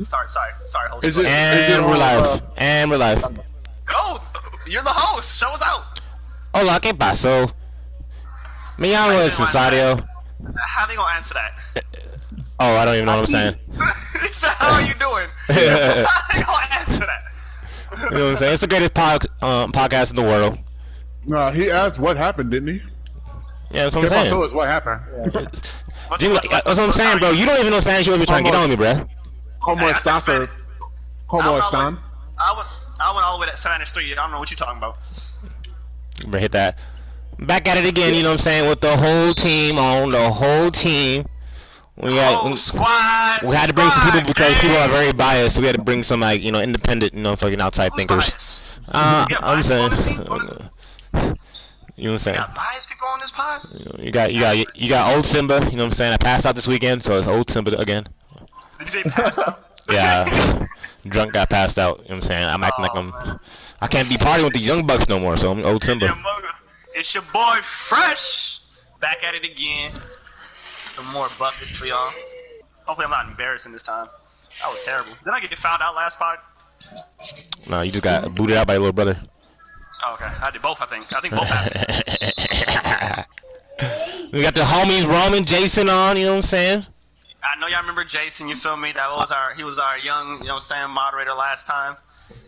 Sorry, host. And we're live. And we're live. Go! You're the host. Show us out. Hola, ¿qué pasó? Me llamo Cesario. How they gonna answer that? Oh, I don't even know what I'm saying. He said, "How are you doing?" How they gonna answer that? You know what I'm saying? It's the greatest podcast in the world. No, he asked what happened, didn't he? Yeah, that's what I'm saying. So is what happened. Yeah. That's what I'm saying, bro. You don't even know Spanish. You be trying to get on me, bro. ¿Cómo estás, sir? ¿Cómo están? I went all the way to Spanish 3. I don't know what you're talking about. Bro, hit that. Back at it again, you know what I'm saying? With the whole team on the whole team. We had to bring some people because people are very biased. So we had to bring some like independent, fucking outside thinkers. I'm saying. You know what I'm saying? You got biased people on this pod? You got old Simba. You know what I'm saying? I passed out this weekend, so it's old Simba again. Did you say passed out? Yeah, drunk got passed out. You know what I'm saying? I'm acting like I can't be partying with the young bucks no more. So I'm old Simba. It's your boy Fresh, back at it again. Some more buckets for y'all. Hopefully I'm not embarrassing this time. That was terrible. Did I get found out last pod? No, you just got booted out by your little brother. Oh, okay. I did both, I think both happened. We got the homies Roman, Jason on, you know what I'm saying? I know y'all remember Jason, you feel me? He was our young, you know what I'm saying, moderator last time.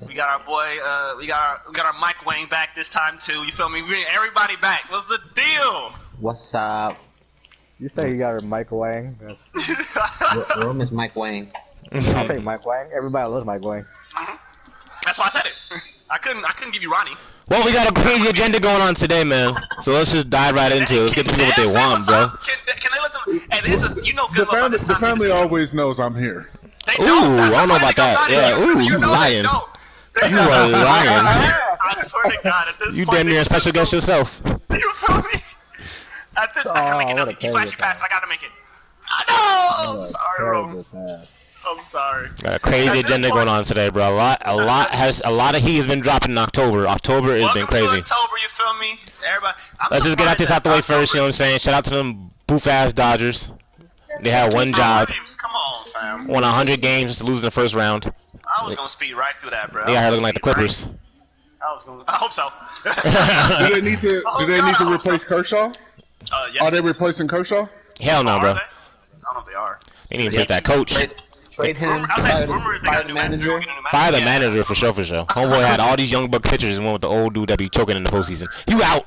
We got our boy, we got our Mike Wayne back this time too, you feel me? We bring everybody back. What's the deal? What's up? You say you got a Mike Wang? Room is Mike Wang. I'll take Mike Wang. Everybody loves Mike Wang. That's why I said it. I couldn't give you Ronnie. Well, we got a crazy agenda going on today, man. So let's just dive right into it. Let's get people what they want, bro. Can they let them? Hey, this is good luck this time. The family always knows I'm here. Ooh, I don't know about that. Yeah, ooh, you lying. You are lying. I swear to God, at this point, you damn near a special guest yourself. You feel me? At this, I gotta make it up. You flashy past, I gotta make it. I know. I'm sorry, bro. I'm sorry. Got a crazy agenda going on today, bro. A lot of heat has been dropping in October. October has been crazy. Welcome to October, you feel me? Everybody. Let's just get this out the way first. You know what I'm saying? Shout out to them boof ass Dodgers. They had one job. Come on, fam. Won 100 games just to lose in the first round. I was gonna speed right through that, bro. They got her looking like the Clippers. I hope so. Do they need to replace Kershaw? Yes. Are they replacing Kershaw? Hell no, bro. I don't know if they are. They need to replace that coach. Trade him. Fire the manager. Fire the manager for sure, for sure. Homeboy had all these young buck pitchers and one with the old dude that be choking in the postseason. You out.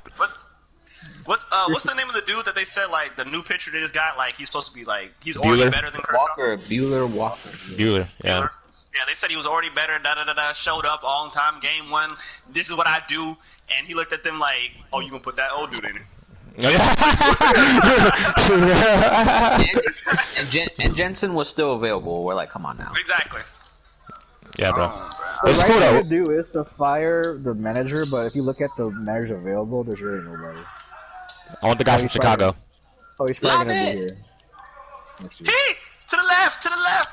What's the name of the dude that they said like the new pitcher they just got? Like he's supposed to be like he's already better than Kershaw. Buehler, yeah. Yeah, they said he was already better. Showed up all in time. Game 1. This is what I do. And he looked at them like, "Oh, you gonna put that old dude in it?" and Jensen was still available. We're like, come on now. Exactly. Yeah, bro. The right thing to do is to fire the manager, but if you look at the managers available, there's really nobody. I want the guy from Chicago. Oh, he's probably gonna be here. Hey, to the left.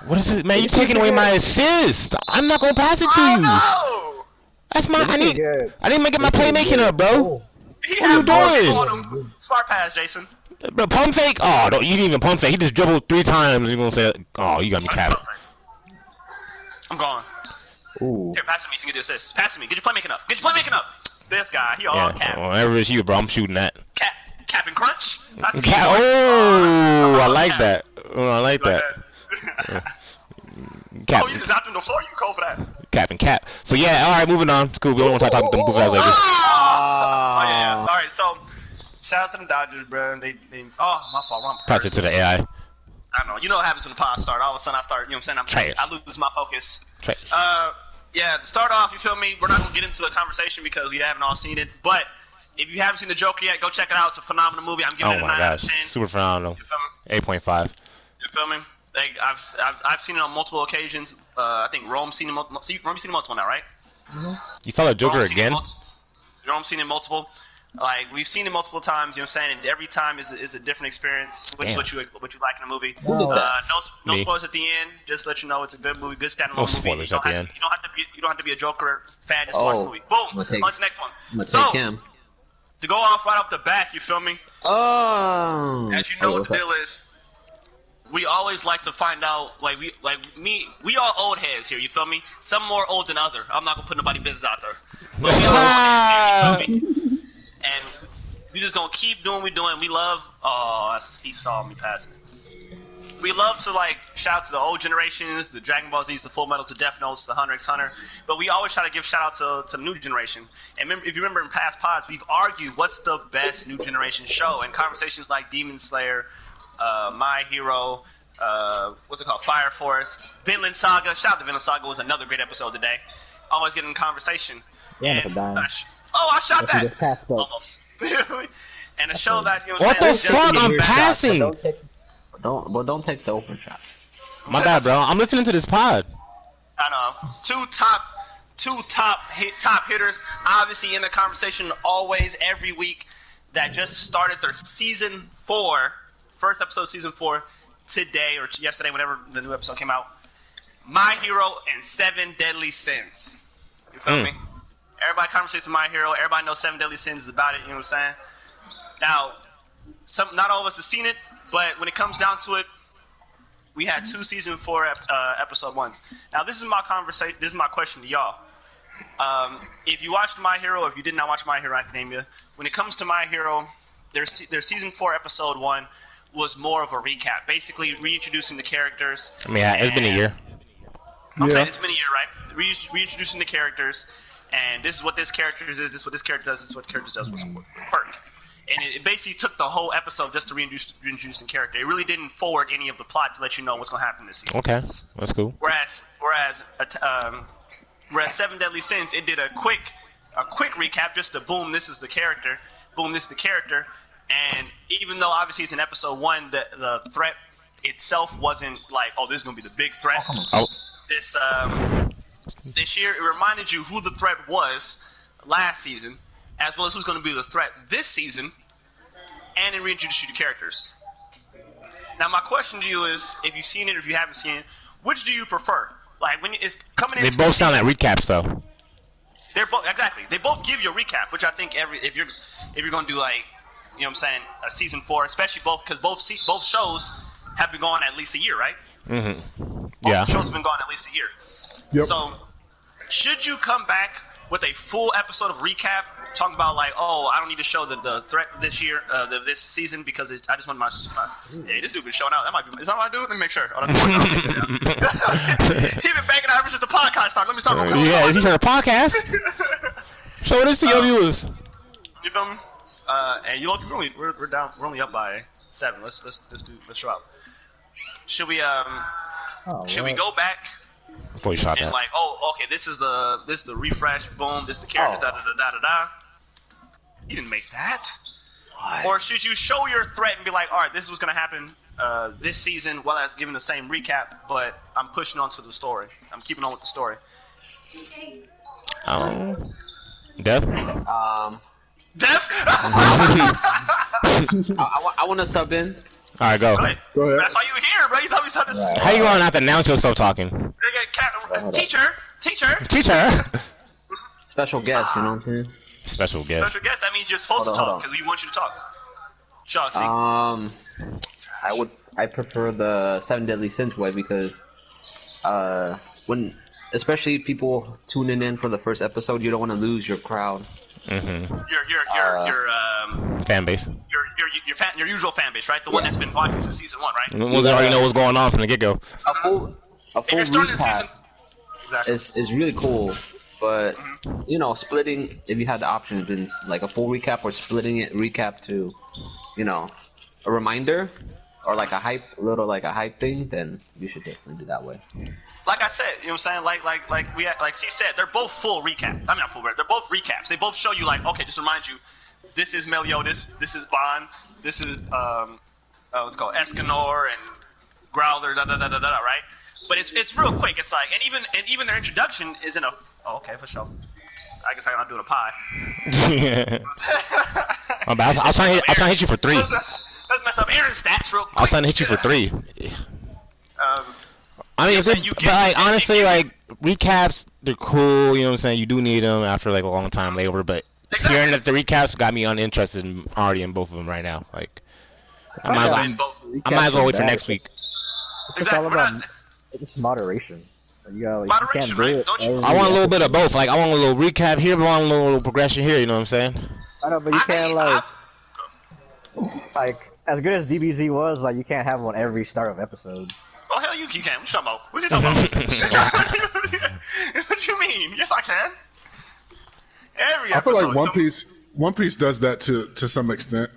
What is it, man? You taking away my assist? I'm not gonna pass it to you. No. That's my. I didn't make it my playmaking up, bro. What are you doing? Smart pass, Jason. Bro, pump fake? Oh, you didn't even pump fake. He just dribbled 3 times. You're gonna say, "Oh, you got me capped." I'm gone. Ooh. Here, pass it to me so you can get the assist. Pass it to me. Get your playmaking up. This guy, he all cap. Whenever it's you, bro, I'm shooting that. Cap and crunch. Oh, I like that. Oh, I like that. Cap. Oh, you just out on the floor. You call for that. Cap and cap. So yeah, all right, moving on. It's cool. We don't want to talk about them boof ass ladies. Oh yeah. All right, so shout out to the Dodgers, bro. They my fault. Wrong pass it to the AI. I know. You know what happens when the pod start. All of a sudden I start. You know what I'm saying? I lose my focus. Yeah. To start off, you feel me? We're not gonna get into the conversation because we haven't all seen it. But if you haven't seen The Joker yet, go check it out. It's a phenomenal movie. I'm giving it a 9 out of 10. Super phenomenal. You feel me? 8.5. You feel me? Like, I've seen it on multiple occasions. I think Rome's seen it multiple. Rome's seen it multiple now, right? You saw The Joker again? Rome's seen it multiple. Like, we've seen it multiple times. You know what I'm saying? And every time is a different experience, which is what you like in a movie. No spoilers at the end. Just to let you know it's a good movie, good standalone movie. No spoilers at the end. You don't have to be a Joker fan just to watch the movie. Boom. On to the next one. To go off right off the bat, you feel me? Oh. As you know what the deal is. we always like to find out, we all old heads here, you feel me? Some more old than other. I'm not gonna put nobody business out there. But we all old heads here, you feel me? And we just gonna keep doing what we doing. We love, he saw me passing. We love to shout out to the old generations, the Dragon Ball Z's, the Full Metal to Death Notes, the Hunter x Hunter. But we always try to give shout out to the new generation. And if you remember in past pods, we've argued what's the best new generation show. And conversations like Demon Slayer, My Hero, what's it called, Fire Force, Vinland Saga. Shout out to Vinland Saga, was another great episode today. Always getting in conversation. Yeah, and, I shot that. Almost. And a show that, you know what the fuck? I'm passing. Don't take the open shot. My bad, bro. I'm listening to this pod. I know. Two top hitters, obviously in the conversation always every week. That just started their season 4, first episode of season 4 today or yesterday, whenever the new episode came out. My Hero and 7 Deadly Sins. You feel me? Everybody conversates with My Hero. Everybody knows 7 Deadly Sins is about it. You know what I'm saying? Now, not all of us have seen it, but when it comes down to it, we had 2 season 4 episode 1s. Now, this is my conversation. This is my question to y'all. If you watched My Hero, or if you did not watch My Hero Academia, when it comes to My Hero, their season 4 episode 1 was more of a recap, basically reintroducing the characters. I mean, it's been a year. I'm saying it's been a year, right? Reintroducing the characters, and this is what this character is. This is what this character does. This is what the character does. What's quirk. And it basically took the whole episode just to reintroduce the character. It really didn't forward any of the plot to let you know what's going to happen this season. Okay, that's cool. Whereas 7 Deadly Sins, it did a quick recap, just to boom, this is the character, boom, this is the character. And even though obviously it's in episode 1, the threat itself wasn't like, oh, this is going to be the big threat. Oh. This year, it reminded you who the threat was last season, as well as who's going to be the threat this season, and it reintroduced you to characters. Now, my question to you is, if you've seen it or if you haven't seen it, which do you prefer? Like, when it's coming in, they both sound like recaps, though. They're both exactly. They both give you a recap, which I think if you're going to do like, you know what I'm saying, a season 4, especially because both shows have been going at least a year, right? Mm-hmm. Both shows have been going at least a year. Yep. So, should you come back with a full episode of recap, talking about like, oh, I don't need to show the threat this year, this season, because I just want my hey, this dude been showing out. That might be. Is that what I do? Let me make sure. Oh, that's he been banging out ever since the podcast started. Let me start. Yeah, is he heard a podcast? Show this to your viewers. You feel me? And you look, we're down. We're only up by 7. Let's show out. Should we we go back? Before you shot and that. Like, oh, okay, this is the refresh, boom, this is the character, da da da da da. You didn't make that. What? Or should you show your threat and be like, all right, this is what's gonna happen this season, while as giving the same recap, but I'm pushing on to the story. I'm keeping on with the story. Dev? Dev? I want to sub in. All right, go. Right. Go ahead. That's why you here, bro. You thought we started this. How you gonna have to announce yourself talking? Teacher. Teacher. Special guest, you know what I'm saying? Special guest. Special guest. That means you're supposed to talk because we want you to talk. Shaw, I prefer the 7 Deadly Sins way because when especially people tuning in for the first episode, you don't want to lose your crowd. Mm-hmm. Your fan base. Your usual fan base, right? The one that's been watching since season 1, right? The ones that already know what's going on from the get-go. A full recap is really cool, but you know, splitting, if you had the option, been like a full recap or splitting it recap to, you know, a reminder or like a hype thing, then you should definitely do that way. Like I said, you know what I'm saying? Like C said, they're both full recap. I mean, not full. They're both recaps. They both show you like, okay, just remind you, this is Meliodas, this is Bond, this is what's called Escanor and Growler, da da da da da, right? But it's real quick. It's like, and even their introduction is in a. Oh, okay, for sure. I guess I'm not doing a pie. I'll try to hit you for 3. Let's mess up Aaron's stats real quick. I'll try to hit you for 3. I mean, honestly, like recaps, they're cool. You know what I'm saying? You do need them after like a long time layover. But hearing that the recaps got me uninterested already in both of them right now. Like, I might as well wait for next week. Exactly. all about it's moderation. You gotta, like, moderation, right? Don't you? I want a little bit of both. Like, I want a little recap here, but I want a little progression here. You know what I'm saying? I know, but you can't like as good as DBZ was, like you can't have one every start of episode. Oh hell, you can. What's you talking about? What you mean? Yes, I can. Every episode. I feel like One Piece does that to some extent,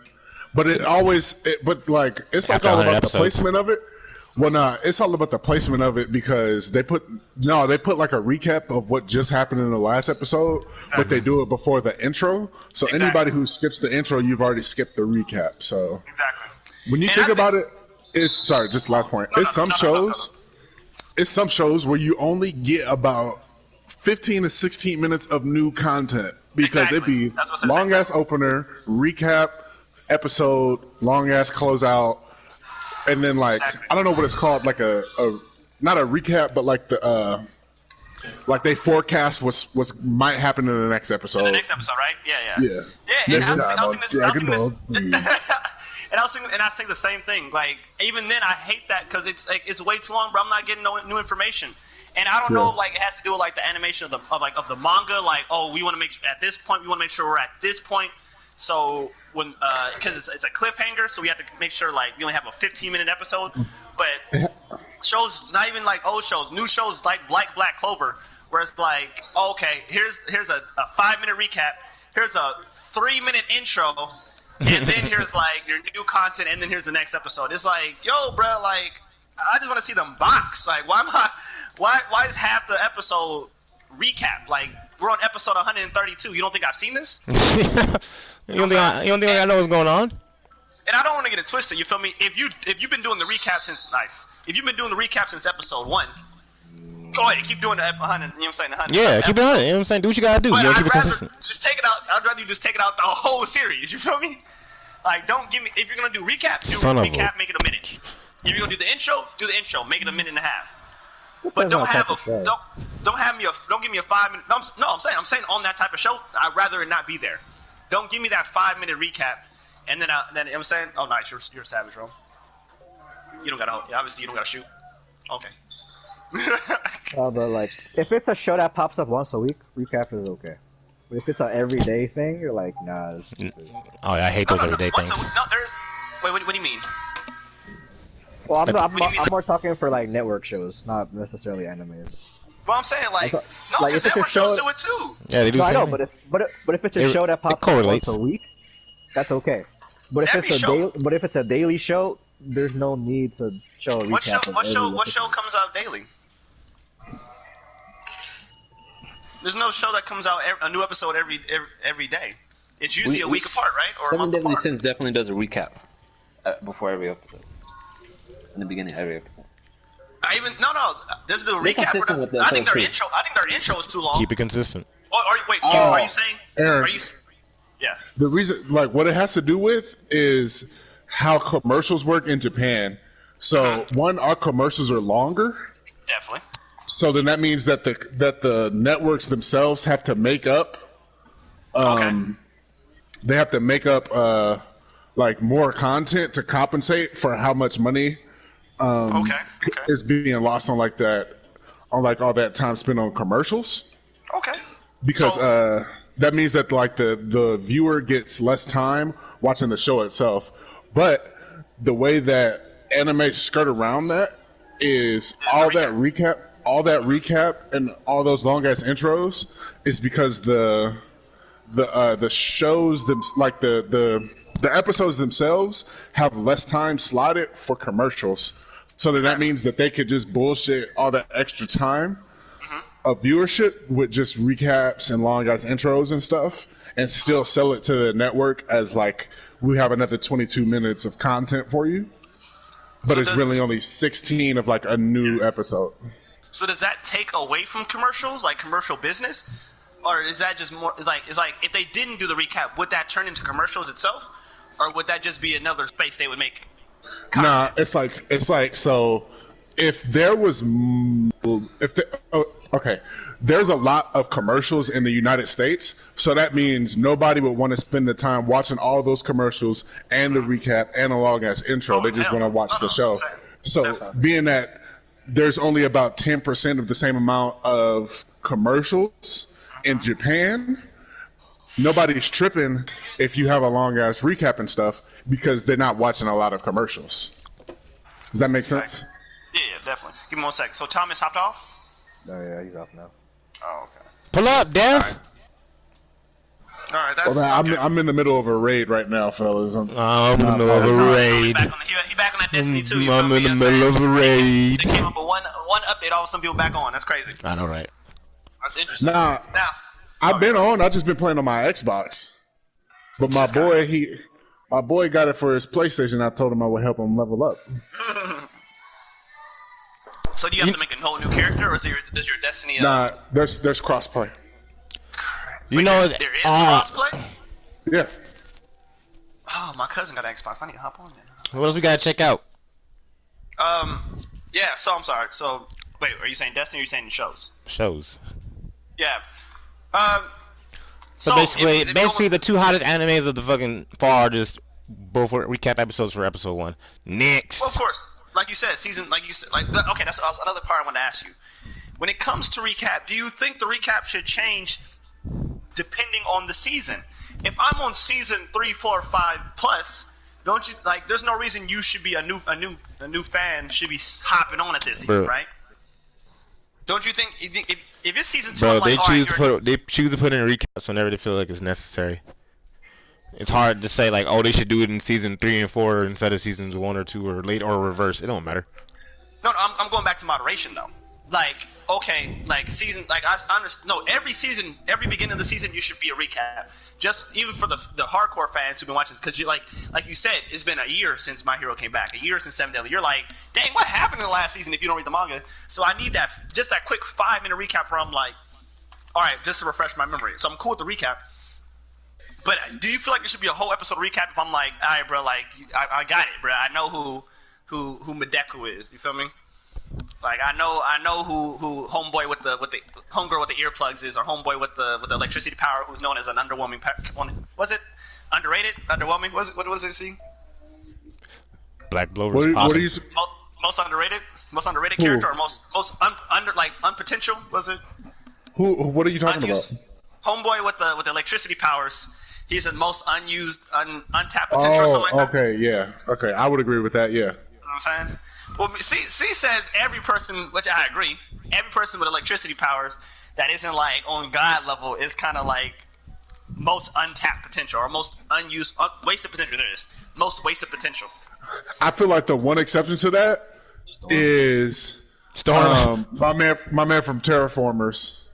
but it's all about the placement of it. Well, nah, it's all about the placement of it because they put like a recap of what just happened in the last episode, but they do it before the intro. So anybody who skips the intro, you've already skipped the recap. So when you think about it, just last point. It's some shows where you only get about 15 to 16 minutes of new content because it'd be long ass opener, recap, episode, long ass closeout. And then, like, I don't know what it's called, like not a recap, but like like they forecast what might happen in the next episode. In the next episode, right? Yeah. And I say the same thing. Like, even then, I hate that because it's way too long, but I'm not getting no new information. And I don't know, like, it has to do with like the animation of the manga. Like, oh, we want to make at this point, we want to make sure we're at this point. So when because it's a cliffhanger, so we have to make sure like we only have a 15-minute episode. But shows, not even like old shows, new shows like Black Clover, where it's like, oh, okay, here's a 5-minute recap, here's a 3-minute intro, and then here's like your new content, and then here's the next episode. It's like, yo, bro, like I just want to see them box. Like, why is half the episode recap? Like, we're on episode 132. You don't think I've seen this? You don't think I know what's going on? And I don't want to get it twisted. You feel me? If you've been doing the recap since if you've been doing the recap since episode 1, go ahead and keep doing the 100. You know what I'm saying? 100. Yeah, keep it 100. You know what I'm saying? Do what you gotta do. But You I'd keep it rather consistent. just take it out. I'd rather you just take it out the whole series. You feel me? Like, don't give me. If you're gonna do recap, recap. Make it a minute. If you're gonna do the intro, do the intro. Make it a minute and a half. But don't give me a 5-minute. No, I'm saying on that type of show, I'd rather it not be there. Don't give me that 5-minute recap, and then I'm saying, oh, nice, you're a savage, bro. You don't gotta, obviously you don't gotta shoot. Okay. But like, if it's a show that pops up once a week, recap is okay. But if it's an everyday thing, you're like, nah. Oh, yeah, I hate those everyday things. Wait, what do you mean? Well, I'm more talking for like network shows, not necessarily animes. Well, I'm saying because network shows do it too. Yeah, they do. No, I know, but if it's a show that pops up once a week, that's okay. But if it's a daily show, there's no need to show a recap. What show comes out daily? There's no show that comes out a new episode every day. It's usually a week apart, right? Or a month apart. 7 Deadly Sins definitely does a recap before every episode. In the beginning of every episode. There's no recap. I think their intro is too long. Keep it consistent. Are you saying? Aaron, yeah. The reason, like, what it has to do with is how commercials work in Japan. So, one, our commercials are longer. Definitely. So then that means that the networks themselves have to make up. They have to make up like more content to compensate for how much money. Is being lost on like that, on like all that time spent on commercials. Okay. Because that means that like the viewer gets less time watching the show itself. But the way that anime skirt around that is all that recap and all those long ass intros is because the shows the episodes themselves have less time slotted for commercials. So that means that they could just bullshit all that extra time of viewership with just recaps and long ass intros and stuff and still sell it to the network as like, we have another 22 minutes of content for you. But it's really only 16 of like a new episode. So does that take away from commercials, like commercial business? Or is that just more, it's like if they didn't do the recap, would that turn into commercials itself? Or would that just be another space they would make? Nah, it's like so. If there was, there's a lot of commercials in the United States, so that means nobody would want to spend the time watching all those commercials and the recap and a long ass intro. They just want to watch the show. So being that there's only about 10% of the same amount of commercials in Japan, nobody's tripping if you have a long ass recap and stuff because they're not watching a lot of commercials. Does that make sense? Yeah, definitely. Give me 1 second. So Thomas hopped off? Oh yeah, he's off now. Oh, okay. Pull up, Dev. All right, that's okay. I'm in the middle of a raid right now, fellas. I'm in the middle of a raid. He back on that Destiny too. I'm in the middle of a raid. They came up with one update, all of a sudden people back on. That's crazy. I know, right? That's interesting. Nah, I've been on. I've just been playing on my Xbox. But my boy got it for his PlayStation. I told him I would help him level up. So do you have to make a whole new character, or is your Destiny? Nah, there's crossplay. You know, there is crossplay. Yeah. Oh, my cousin got an Xbox. I need to hop on there. What else we gotta check out? Yeah. So I'm sorry. So wait, are you saying Destiny? Or are you saying shows? Shows. Yeah. So basically, the two hottest animes of the fucking fall are just both recap episodes for episode 1. Next. Well, of course, like you said, okay, that's another part I want to ask you. When it comes to recap, do you think the recap should change depending on the season? If I'm on season 3, 4, 5 plus, don't you like? There's no reason you should be a new fan should be hopping on at this season, right? Don't you think if it's season 2, bro, I'm like, they choose to put in recaps whenever they feel like it's necessary. It's hard to say like, oh, they should do it in season 3 and 4 instead of seasons 1 or 2 or late or reverse. It don't matter. No, I'm going back to moderation though. Like, okay, like season, like I understand. No, every season, every beginning of the season, you should be a recap. Just even for the hardcore fans who've been watching, because you like you said, it's been a year since My Hero came back, a year since Seven Deadly. You're like, dang, what happened in the last season if you don't read the manga? So I need that quick 5-minute recap where I'm like, all right, just to refresh my memory. So I'm cool with the recap. But do you feel like there should be a whole episode recap if I'm like, all right, bro, like I got it, bro. I know who Mideku is. You feel me? Like I know who homeboy with the homegirl with the earplugs is, or homeboy with the electricity power, who's known as an underwhelming. Was it underrated? Underwhelming? What was it? See? Black Blower. What are you? Most underrated? Most underrated character, or most unpotential? Was it? Who? What are you talking about? Homeboy with the electricity powers. He's the most unused, untapped potential, or something like that. Okay, yeah. Okay, I would agree with that, yeah. You know what I'm saying? Well, C says every person, which I agree, every person with electricity powers that isn't like on God level is kind of like most untapped potential, or most unused, wasted potential. There is most wasted potential. I feel like the one exception to that is Storm. my man from Terraformers,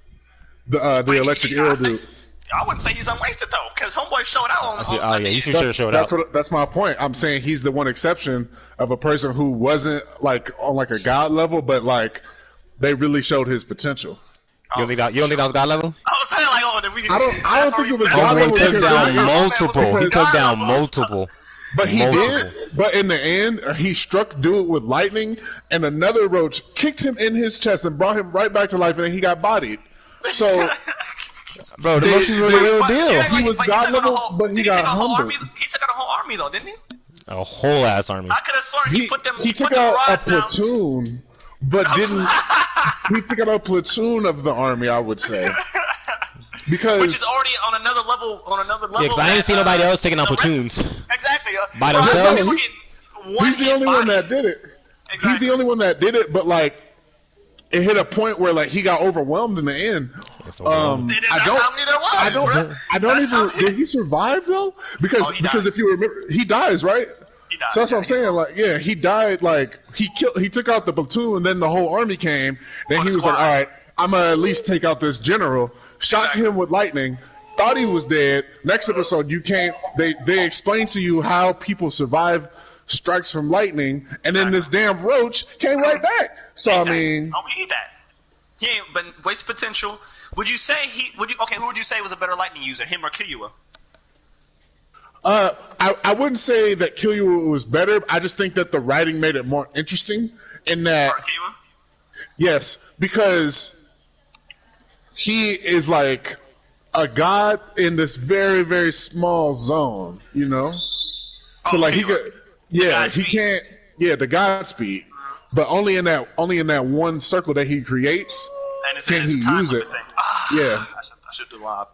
the electric eel dude. I wouldn't say he's unwasted though, because homeboy showed out. You for sure showed out. That's my point. I'm saying he's the one exception of a person who wasn't like on like a god level, but like they really showed his potential. You don't think that was god level? I was saying like, oh, we. I don't think it was god level. He took down multiple. He took down multiple. But he did. But in the end, he struck dude with lightning, and another roach kicked him in his chest and brought him right back to life, and then he got bodied. So. Bro, the roach was really a real deal. He was god level, but he got humbled. He took out a whole army though, didn't he? A whole ass army. I could have sworn he put them. He took out a platoon, but didn't. He took out a platoon of the army, I would say. Because which is already on another level. Yeah, because I ain't seen nobody else taking out platoons. Exactly. By themselves. He's the only one that did it. Exactly. He's the only one that did it, but like, it hit a point where like he got overwhelmed in the end. I don't even. Did he survive though? Because if you remember, he dies, right? He died. So that's what I'm saying. Like, yeah, he died. Like he took out the platoon, and then the whole army came. Then he was like, all right, I'm gonna at least take out this general. Shot him with lightning. Thought he was dead. Next episode, you came. They explained to you how people survive strikes from lightning, and then this damn roach came right back. So I mean, eat that. He ain't been waste potential. Would you say who would you say was a better lightning user, him or Killua? I wouldn't say that Killua was better. I just think that the writing made it more interesting in that. Killua? Yes, because he is like a god in this very, very small zone, you know? So like he could, he can't, the god speed. but only in that one circle that he creates can he use it. Yeah, I should do lob.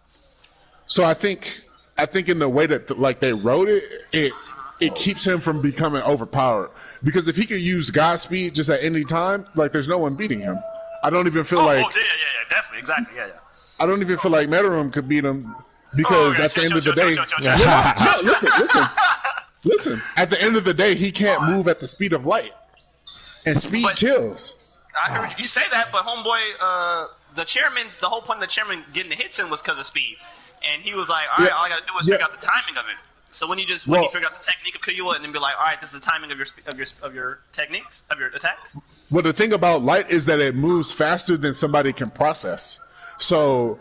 So I think in the way that like they wrote it, it keeps him from becoming overpowered. Because if he could use Godspeed just at any time, like there's no one beating him. I don't even feel like. Oh yeah, definitely, exactly, yeah. I don't even feel like Meteorum could beat him because at the end of the day, listen. At the end of the day, he can't move at the speed of light, and speed kills. I heard you say that, but homeboy, the whole point of the chairman getting the hits in was because of speed, and he was like, all right, all I gotta do is figure out the timing of it. So when you figure out the technique of Killua and then be like, all right, this is the timing of your techniques of your attacks. Well, the thing about light is that it moves faster than somebody can process. So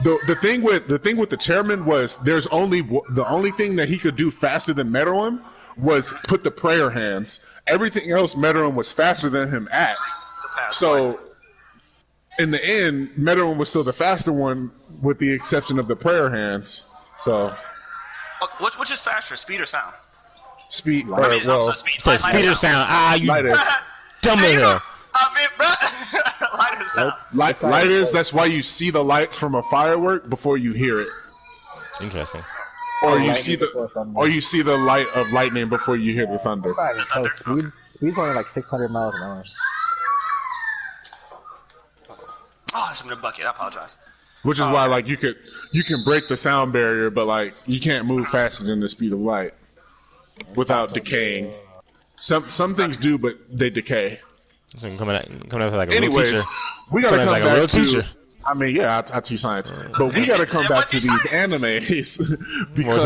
the thing with the chairman was the only thing that he could do faster than Meteorum was put the prayer hands. Everything else Meteorum was faster than him at. So in the end, Meteorum was still the faster one with the exception of the prayer hands. So which is faster, speed or sound? Speed. Speed or sound. You dumb as light or sound. Light is. That's why you see the lights from a firework before you hear it. Interesting. Or you see the light of lightning before you hear the thunder. Speed's only like 600 miles an hour. Oh, I'm in a bucket. I apologize. Which is why, like, you can break the sound barrier, but like you can't move faster than the speed of light without decaying. Some things do, but they decay. So coming out like a Anyways, real teacher. We gotta come like back a real to. Teacher. I mean, yeah, I teach science, but we gotta come back to these animes because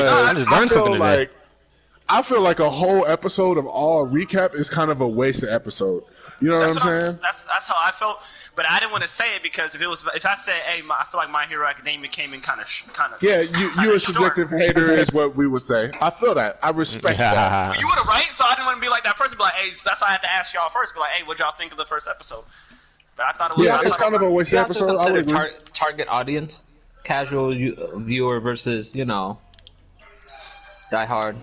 I feel like a whole episode of all recap is kind of a wasted episode. You know what I'm saying? That's how I felt. But I didn't want to say it because if I said, hey, I feel like My Hero Academia came in kind of. Yeah, you're a subjective hater, is what we would say. I feel that. I respect that. You would have, right? So I didn't want to be like that person. Be like, hey, that's why I had to ask y'all first. Be like, hey, what'd y'all think of the first episode? But I thought it was. Yeah, it's kind of a wasted episode. I would agree. Target audience, casual viewer versus die hard.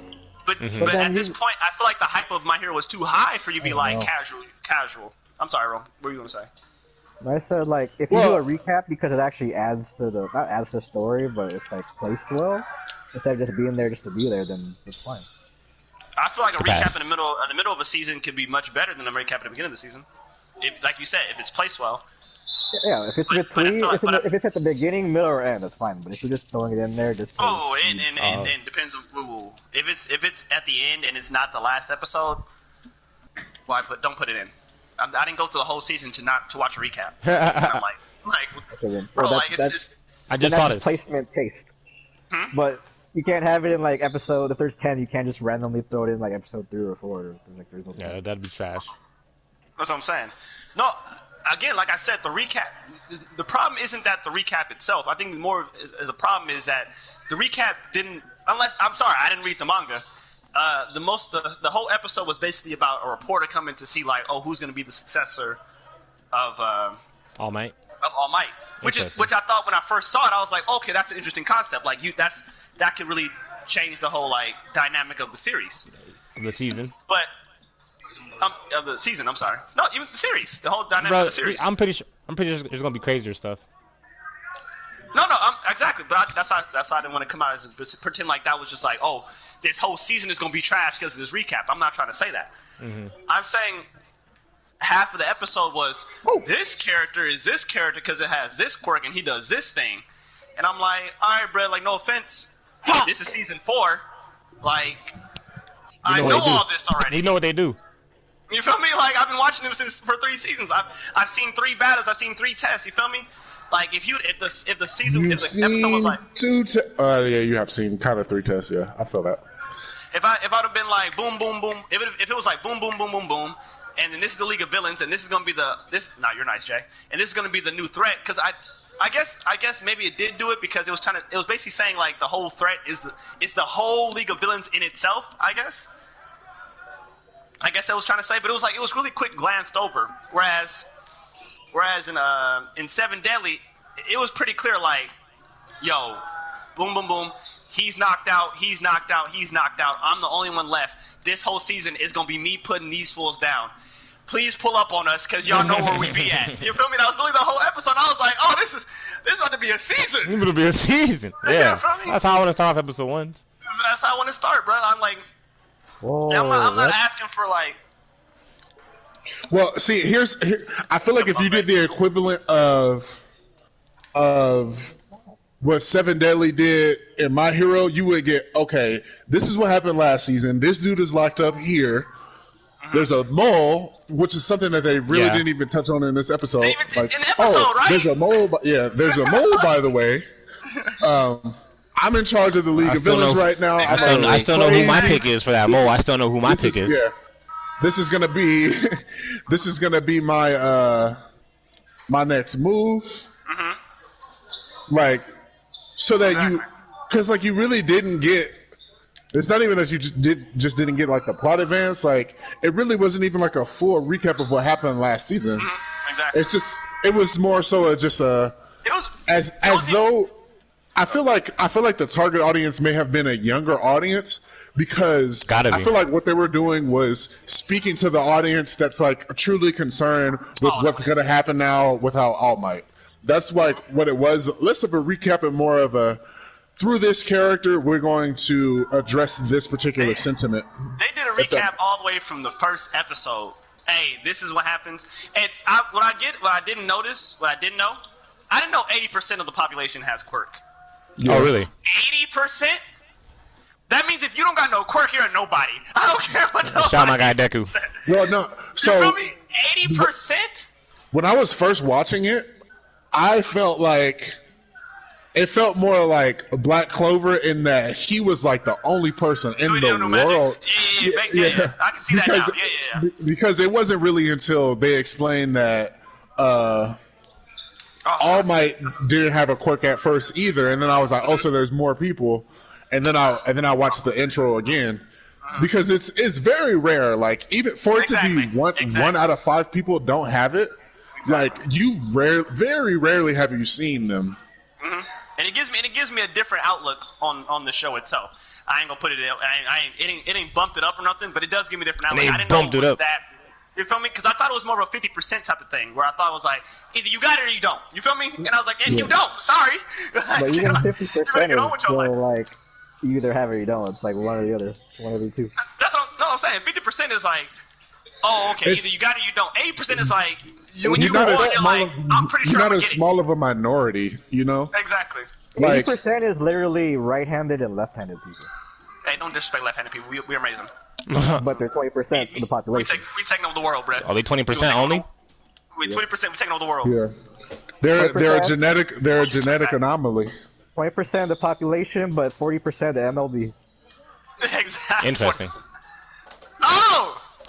But at this point, I feel like the hype of My Hero was too high for you to be like casual. I'm sorry, Ron. What were you gonna say? I said, like, if you do a recap because it actually adds to not adds to the story, but it's like placed well, instead of just being there just to be there, then it's fine. I feel like a recap in the middle of a season could be much better than a recap at the beginning of the season. Like you said, if it's placed well. Yeah, if it's if it's at the beginning, middle, or end, that's fine. But if you're just throwing it in there, just and depends on if it's at the end and it's not the last episode, don't put it in. I didn't go through the whole season to watch a recap. I'm I just saw this placement taste, but you can't have it in like episode. If there's 10, you can't just randomly throw it in like episode 3 or 4. There's no yeah, that'd be trash. That's what I'm saying. No, again, like I said, the problem isn't that the recap itself. I think the problem is that the recap didn't. I'm sorry, I didn't read the manga. The whole episode was basically about a reporter coming to see like, who's going to be the successor of All Might. Of All Might, which I thought when I first saw it, I was like, okay, that's an interesting concept. Like that could really change the whole like dynamic of the series, of the season. But of the season, I'm sorry, no, even the series, the whole dynamic of the series. I'm pretty sure there's going to be crazier stuff. No, exactly. But that's why I didn't want to come out as pretend like that was just like, this whole season is going to be trash because of this recap. I'm not trying to say that. Mm-hmm. I'm saying half of the episode was, this character is this character because it has this quirk and he does this thing. And I'm like, all right, bro, like, no offense. This is season 4. Like, I know all this already. We know what they do. You feel me? Like, I've been watching them for 3 seasons. I've seen 3 battles. I've seen 3 tests. You feel me? Like if the episode was like 2 yeah, you have seen kind of 3 tests. Yeah, I feel that. If I'd have been like boom boom boom, if it was like boom boom boom boom boom, and then this is the League of Villains, and this is gonna be you're nice, Jay, and this is gonna be the new threat, because I guess maybe it did do it because it was basically saying like the whole threat is the whole League of Villains in itself. I guess that was trying to say, but it was really quick glanced over, whereas in 7 Deadly, it was pretty clear, like, yo, boom, boom, boom, he's knocked out, I'm the only one left. This whole season is going to be me putting these fools down. please pull up on us because y'all know where we be at. You feel me? That was literally the whole episode. I was like, oh, this is about to be a season. It's gonna be a season. Yeah, that's how I want to start off episode 1. That's how I want to start, bro. I'm like, I'm not asking for like. Well, see, I feel like if you did the equivalent of what Seven Deadly did in My Hero, you would get, okay, this is what happened last season. This dude is locked up here. There's a mole, which is something that they really didn't even touch on in this episode. Like, in the episode, right? There's a mole. There's a mole, by the way. I'm in charge of the League of Villains right now. I still know who my pick is for that mole. I still know who my pick is. Yeah. This is gonna be my my next move. Like, so that because like you really didn't get. It's not even that you just didn't get like the plot advance. Like, it really wasn't even like a full recap of what happened last season. Exactly. It was more so just though. I feel like the target audience may have been a younger audience because I feel like what they were doing was speaking to the audience that's like truly concerned with what's going to happen now without All Might. That's like what it was. Less of a recap and more of a, through this character, we're going to address this particular sentiment. They did a recap all the way from the first episode. Hey, this is what happens. And what I didn't know, I didn't know 80% of the population has quirk. Yeah. Oh, really? 80%? That means if you don't got no quirk, you're a nobody. I don't care what the shout out my guy Deku. Well, no. So, you feel me? 80%? When I was first watching it, I felt like it felt more like Black Clover in that he was like the only person in the world. Yeah. I can see that now. Yeah. Because it wasn't really until they explained that All Might didn't have a quirk at first either, and then I was like, oh, so there's more people, and then I watched the intro again. Because it's very rare, like even for it to be one out of 5 people don't have it. Like very rarely have you seen them, and it gives me a different outlook on the show itself. I ain't gonna put it. It ain't bumped it up or nothing, but it does give me a different outlook. I didn't know it was that. You feel me? Because I thought it was more of a 50% type of thing, where I thought it was like either you got it or you don't. You feel me? And I was like, you don't. Sorry. But even 50% is still like you either have it or you don't. It's like one or the other, one of the two. That's what I'm saying. 50% is like, oh, okay, either you got it or you don't. 80% is like. When you go on, you're like, I'm pretty sure you're not as small of a minority, you know? Exactly. 80% is literally right-handed and left-handed people. Hey, don't disrespect left-handed people. We amazing them. But they're 20% of the population. We taking over the world, bro. Are they 20% only? We 20%. We taking over the world. Yeah. They're a genetic anomaly. 20% of the population, but 40% of the MLB. Exactly. Interesting.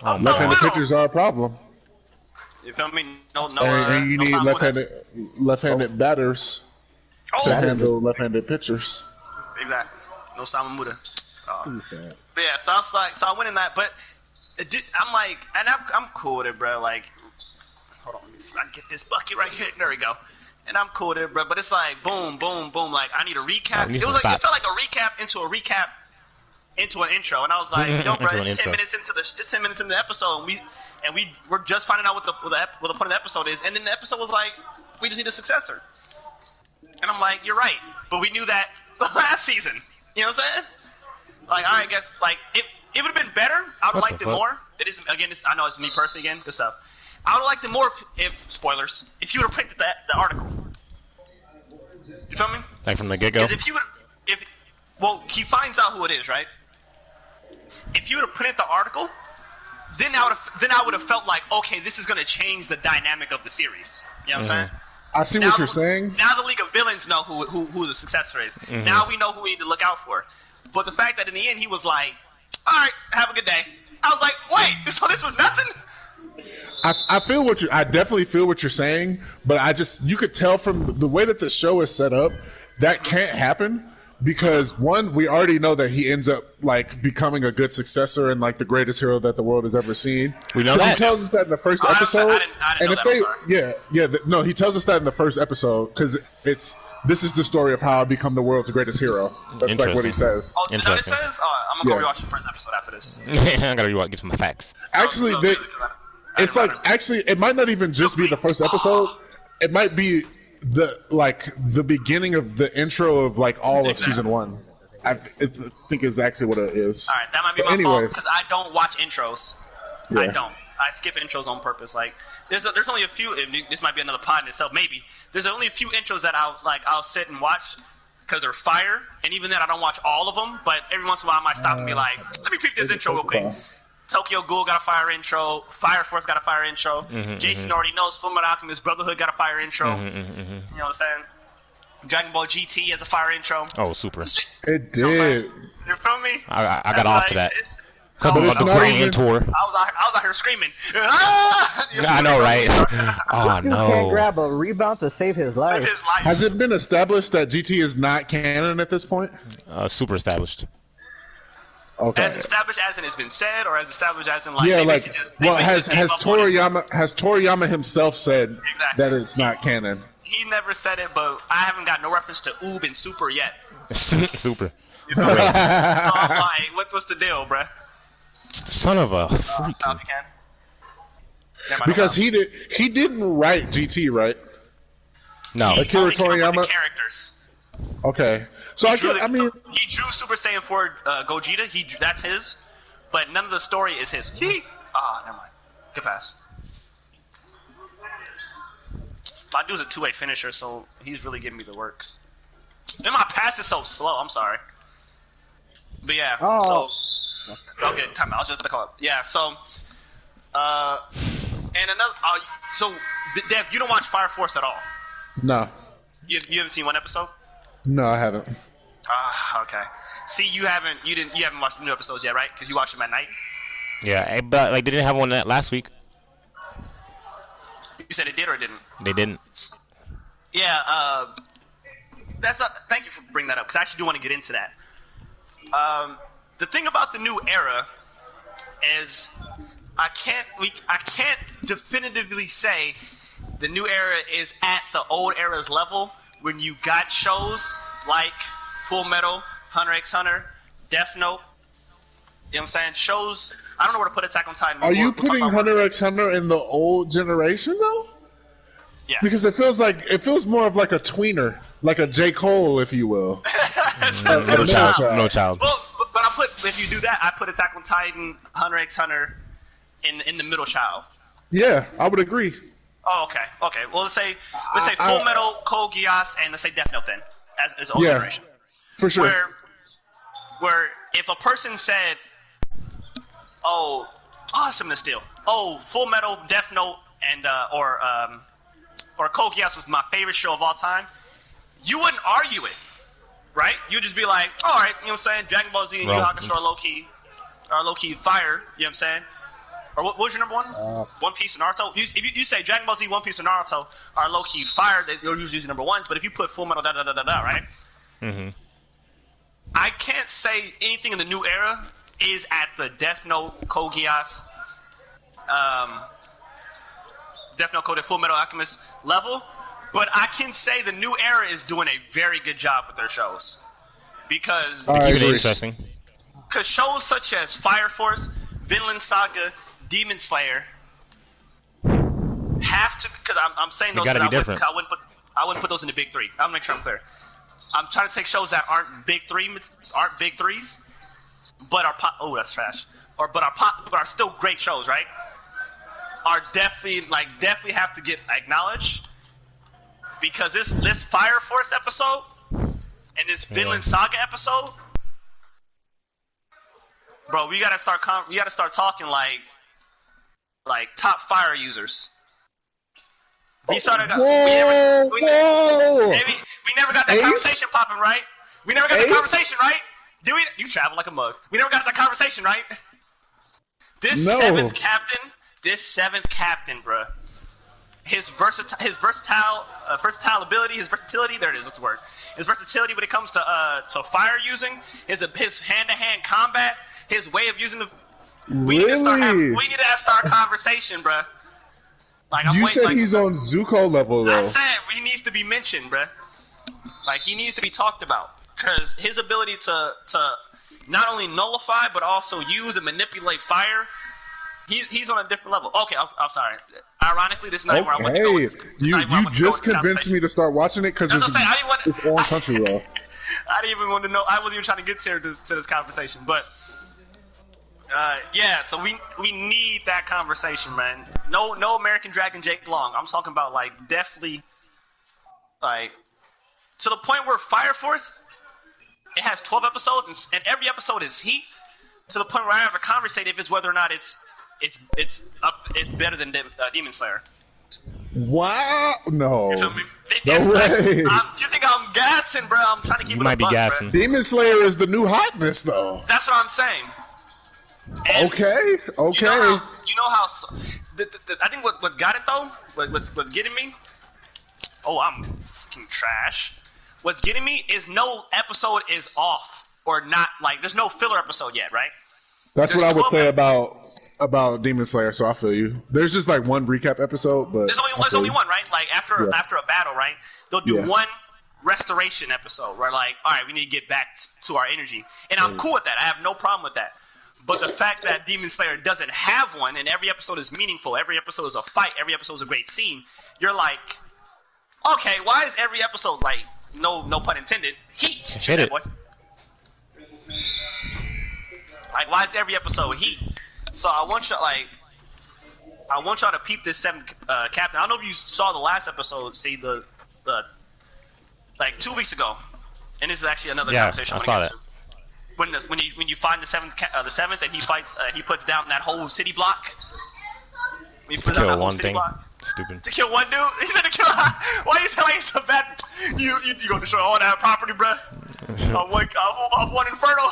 Left-handed pitchers are a problem. You feel me? No. And you need left-handed batters to handle left-handed pitchers. Exactly. No Samamuda. But yeah, so I went in that, but I'm like, and I'm cool with it, bro. Like, hold on, let me see if I can get this bucket right here. There we go. And I'm cool with it, bro. But it's like, boom. Like, I need a recap. It felt like a recap into an intro, and I was like, yo, bro, it's 10 minutes into the episode, and we're just finding out what the point of the episode is, and then the episode was like, we just need a successor, and I'm like, you're right, but we knew that last season. You know what I'm saying? Like, all right, I guess like it would have been better. I would have liked it more. It is again. I know it's me personally again. Good stuff. I would have liked it more if spoilers. If you would have printed the article. You feel me? Like from the get go. Because he finds out who it is, right? If you would have printed the article, then I would have felt like, okay, this is going to change the dynamic of the series. You know what I'm saying? I see what you're saying. Now the League of Villains know who the successor is. Now we know who we need to look out for. But the fact that in the end he was like, all right, have a good day. I was like, wait, so this was nothing? I definitely feel what you're saying, but you could tell from the way that the show is set up, that can't happen. Because one, we already know that he ends up like becoming a good successor and like the greatest hero that the world has ever seen. We know that. He tells us that in the first episode. I didn't know that. He tells us that in the first episode because this is the story of how I become the world's greatest hero. That's like what he says. Oh, is that what it says? I'm gonna go rewatch the first episode after this. I gotta get some facts. Actually, It's like actually, it might not even just be the first episode. It might be the beginning of the intro of like all of season 1. I think is actually what it is. All right, that might be my fault because I don't watch intros. Yeah. I don't. I skip intros on purpose. Like there's only a few. This might be another pod in itself. Maybe there's only a few intros that I'll sit and watch because they're fire. And even then, I don't watch all of them. But every once in a while, I might stop and be like, let me peep this intro real quick. Tokyo Ghoul got a fire intro. Fire Force got a fire intro. Jason already knows Fullmetal Alchemist Brotherhood got a fire intro. You know what I'm saying? Dragon Ball GT has a fire intro. Oh, super. It did. You feel me? I got off to that. Couple of the Grand Tour. I was out here screaming. I know, right? Oh, no. Can't grab a rebound to save his life. Has it been established that GT is not canon at this point? Super established. Okay. As established as in it's been said, or as established as in like has Toriyama himself said that it's not canon? He never said it, but I haven't got no reference to Oob and Super yet. Super. You know? So I'm like, what's the deal, bruh? Son of a freak. Because he didn't write GT, right? No. Akira Toriyama. Characters. Okay. So he drew Super Saiyan 4 Gogeta. That's his, but none of the story is his. Never mind. Good pass. My dude's a 2-way finisher, so he's really giving me the works. And my pass is so slow. I'm sorry. But yeah. Okay, time out. I was just gonna call it. Yeah. So, and another. So, Dev, you don't watch Fire Force at all? No. You haven't seen one episode? No, I haven't. Okay. See, you haven't watched the new episodes yet, right? Because you watched them at night. Yeah, but like they didn't have one last week. You said it did or it didn't? They didn't. Yeah. Thank you for bringing that up because I actually do want to get into that. The thing about the new era is I can't definitively say the new era is at the old era's level when you got shows like Full Metal, Hunter x Hunter, Death Note. You know what I'm saying? Shows. I don't know where to put Attack on Titan. Are you putting Hunter x Hunter in the old generation though? Yeah. Because it feels more of like a tweener, like a J. Cole, if you will. No child. Well, but if you do that, I put Attack on Titan, Hunter x Hunter in the middle child. Yeah, I would agree. Oh, okay. Well, let's say Full Metal, Code Geass, and let's say Death Note then, as old generation. For sure. Where if a person said, "Oh, awesome to steal," Full Metal, Death Note, and or Code Geass was my favorite show of all time, you wouldn't argue it, right? You'd just be like, all right, you know what I'm saying? Dragon Ball Z and Yu Yu Hakusho are low key fire, you know what I'm saying? Or what was your number one? One Piece and Naruto. If you say Dragon Ball Z, One Piece, and Naruto are low key fire, you're usually using number ones. But if you put Full Metal, right? Mm-hmm. I can't say anything in the new era is at the Death Note, Code Geass, Death Note, Code, Full Metal Alchemist level. But I can say the new era is doing a very good job with their shows because keep it interesting. Because shows such as Fire Force, Vinland Saga, Demon Slayer have to. Because I'm saying those. I wouldn't put those in the big three. I'll make sure I'm clear. I'm trying to take shows that aren't big threes, but are that's trash. But are still great shows, right? Are definitely have to get acknowledged because this Fire Force episode and this Vinland Saga episode, bro, we gotta start talking like top fire users. We never got that conversation popping, right? We never got that conversation, right? You travel like a mug. We never got that conversation, right? This seventh captain, bruh. His versatile ability, his versatility. There it is. What's the word? His versatility when it comes to fire using, his hand-to-hand combat, his way of using the. We need to start conversation, bruh. You said he's on Zuko level, though. I said he needs to be mentioned, bruh. He needs to be talked about because his ability to not only nullify but also use and manipulate fire. He's on a different level. Okay, I'm sorry. Ironically, this is not where I want to go. You just convinced me to start watching it because it's on Crunchyroll. I didn't even want to know. I wasn't even trying to get to this conversation, but yeah. So we need that conversation, man. No American Dragon Jake Long. I'm talking about like definitely like to the point where Fire Force it has 12 episodes and every episode is heat to the point where I have a conversation if it's whether or not it's better than Demon Slayer. Wow! No. You feel me? No way. You think I'm gassing, bro? I'm trying to keep it. You might be gassing. Bro. Demon Slayer is the new hotness, though. That's what I'm saying. And okay. You know how I think what got it though, what's getting me? Oh, I'm fucking trash. What's getting me is no episode is off or not. Like, there's no filler episode yet, right? That's what I would say about Demon Slayer. So I feel you. There's just like one recap episode, but there's only one, right? Like after a battle, right? They'll do one restoration episode where like, all right, we need to get back to our energy, and I'm cool with that. I have no problem with that. But the fact that Demon Slayer doesn't have one, and every episode is meaningful, every episode is a fight, every episode is a great scene, you're like, okay, why is every episode like, no pun intended, heat? Hit it. Boy. Like, why is every episode heat? So I want y'all to peep this seventh captain. I don't know if you saw the last episode. See the like 2 weeks ago, and this is actually another conversation. I saw that. When you find the seventh, and he fights, he puts down that whole city block. When he puts down that whole city block. Stupid. To kill one dude? He said to kill. Why you say like it's a bad? You gonna destroy all that property, bruh? Of one Inferno.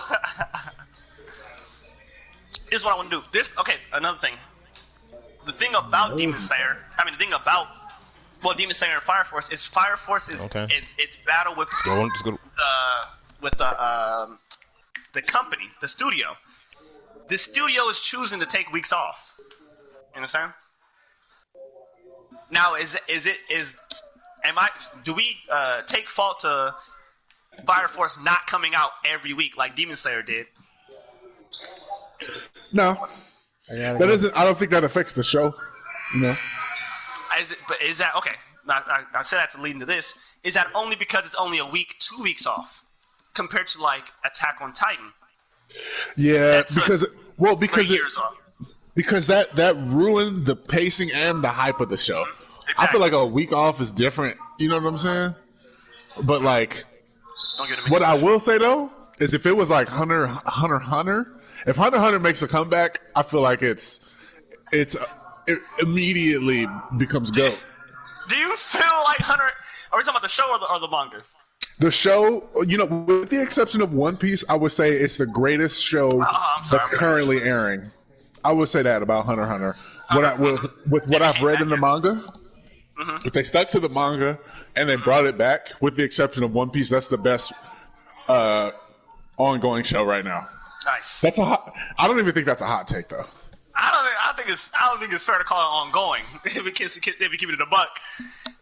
This is what I want to do. Another thing. The thing about Demon Slayer, Demon Slayer and Fire Force is it's battle with the company, the studio. The studio is choosing to take weeks off. You understand? Now, do we take fault to Fire Force not coming out every week like Demon Slayer did? No, that isn't. I don't think that affects the show. No. Is that okay? I said that to lead into this. Is that only because it's only a week, 2 weeks off, compared to like Attack on Titan? Yeah, because that ruined the pacing and the hype of the show. Exactly. I feel like a week off is different. You know what I'm saying? But like, what I will say though is if it was like Hunter. If Hunter makes a comeback, I feel like it immediately becomes GOAT. Do you feel like Hunter? Are we talking about the show or the manga? The show, with the exception of One Piece, I would say it's the greatest show that's currently airing. I would say that about Hunter x Hunter. With what I've read in the manga, if they stuck to the manga and they brought it back, with the exception of One Piece, that's the best ongoing show right now. Nice. I don't even think that's a hot take though. I don't think it's fair to call it ongoing if we keep it a buck,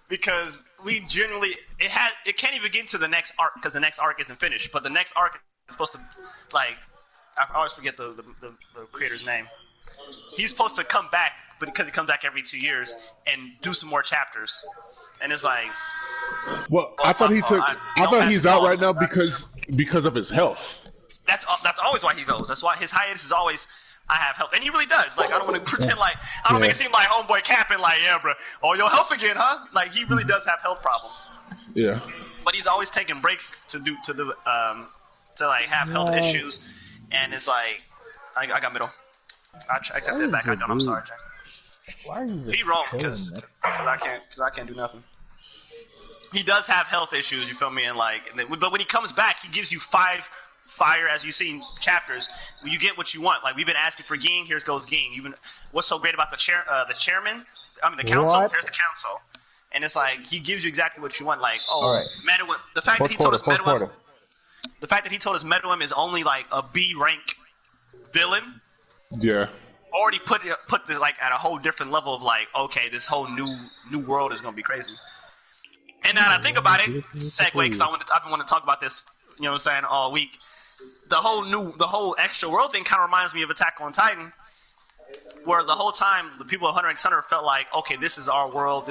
because we generally it can't even get into the next arc because the next arc isn't finished. But the next arc is supposed to I always forget the creator's name. He's supposed to come back, but because he comes back every 2 years and do some more chapters, and it's like. Well, I thought he's out right now because of his health. That's always why he goes. That's why his hiatus is always, I have health. And he really does. Like, I don't want to pretend like, I don't make it seem like homeboy capping like, yeah, bro, oh, your health again, huh? Like, he really does have health problems. Yeah. But he's always taking breaks to have health issues. And it's like, I got middle. I take that back. I'm sorry, Jack. Why are you he wrong because I can't do nothing. He does have health issues, you feel me? And but when he comes back, he gives you 5 fire, as you've seen chapters. You get what you want. Like, we've been asking for Ging. Here goes Ging. What's so great about the chairman? The council. There's the council, and it's like he gives you exactly what you want. Like, Meruem. The fact that he told us Meruem is only like a B rank villain. Yeah. Already put the at a whole different level of like, okay, this whole new world is gonna be crazy. And now that I think about it, segue, because I've been wanting to talk about this, you know what I'm saying, all week. The whole extra world thing kind of reminds me of Attack on Titan, where the whole time the people of Hunter x Hunter felt like, okay, this is our world.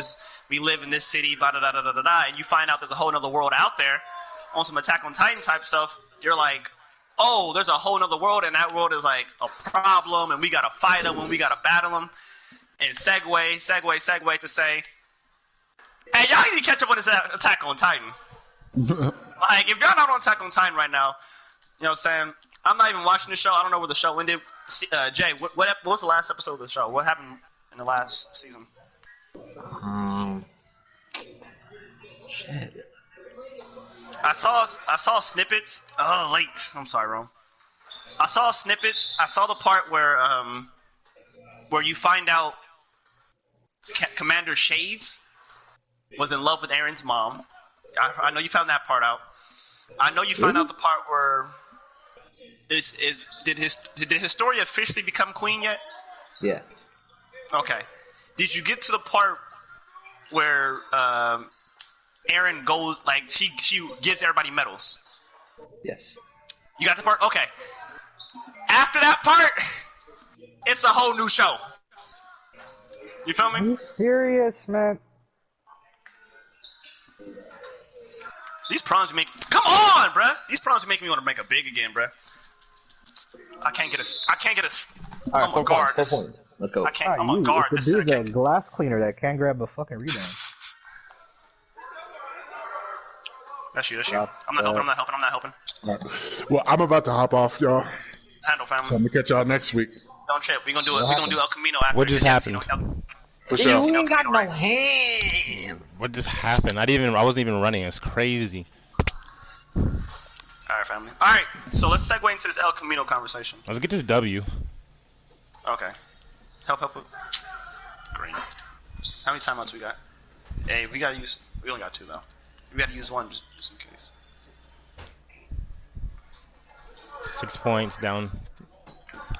We live in this city, blah, da, da, da, da, da, da, and you find out there's a whole other world out there on some Attack on Titan type stuff. You're like, oh, there's a whole other world, and that world is like a problem, and we gotta fight them, and we gotta battle them. And segue to say, hey, y'all need to catch up on this Attack on Titan. Like, if y'all not on Attack on Titan right now, you know what I'm saying? I'm not even watching the show. I don't know where the show ended. Jay, what was the last episode of the show? What happened in the last season? Shit. I saw snippets. Oh, late. I'm sorry, Rome. I saw snippets. I saw the part where you find out Commander Shades was in love with Aaron's mom. I know you found that part out. I know you found out the part where did Historia officially become queen yet? Yeah. Okay. Did you get to the part where Aaron goes, like, she gives everybody medals? Yes. You got the part? Okay. After that part, it's a whole new show. You feel me? Are you serious, man? These problems make... Come on, bruh! These problems make me want to make a big again, bruh. I can't get a... Alright, I'm a guard. 4 points. Let's go. I can't... I'm a guard. The dude's a glass cleaner that can't grab a fucking rebound. That's you. I'm not helping. Right. Well, I'm about to hop off, y'all. Handle, family. So I'm gonna catch y'all next week. Don't trip. We're gonna do El Camino after. What just happened? For sure. You ain't got no hand. What just happened? I wasn't even running. It's crazy. Alright, family. Alright, so let's segue into this El Camino conversation. Let's get this W. Okay. Help. Green. How many timeouts we got? Hey, we only got 2 though. We gotta use 1 just in case. 6 points down.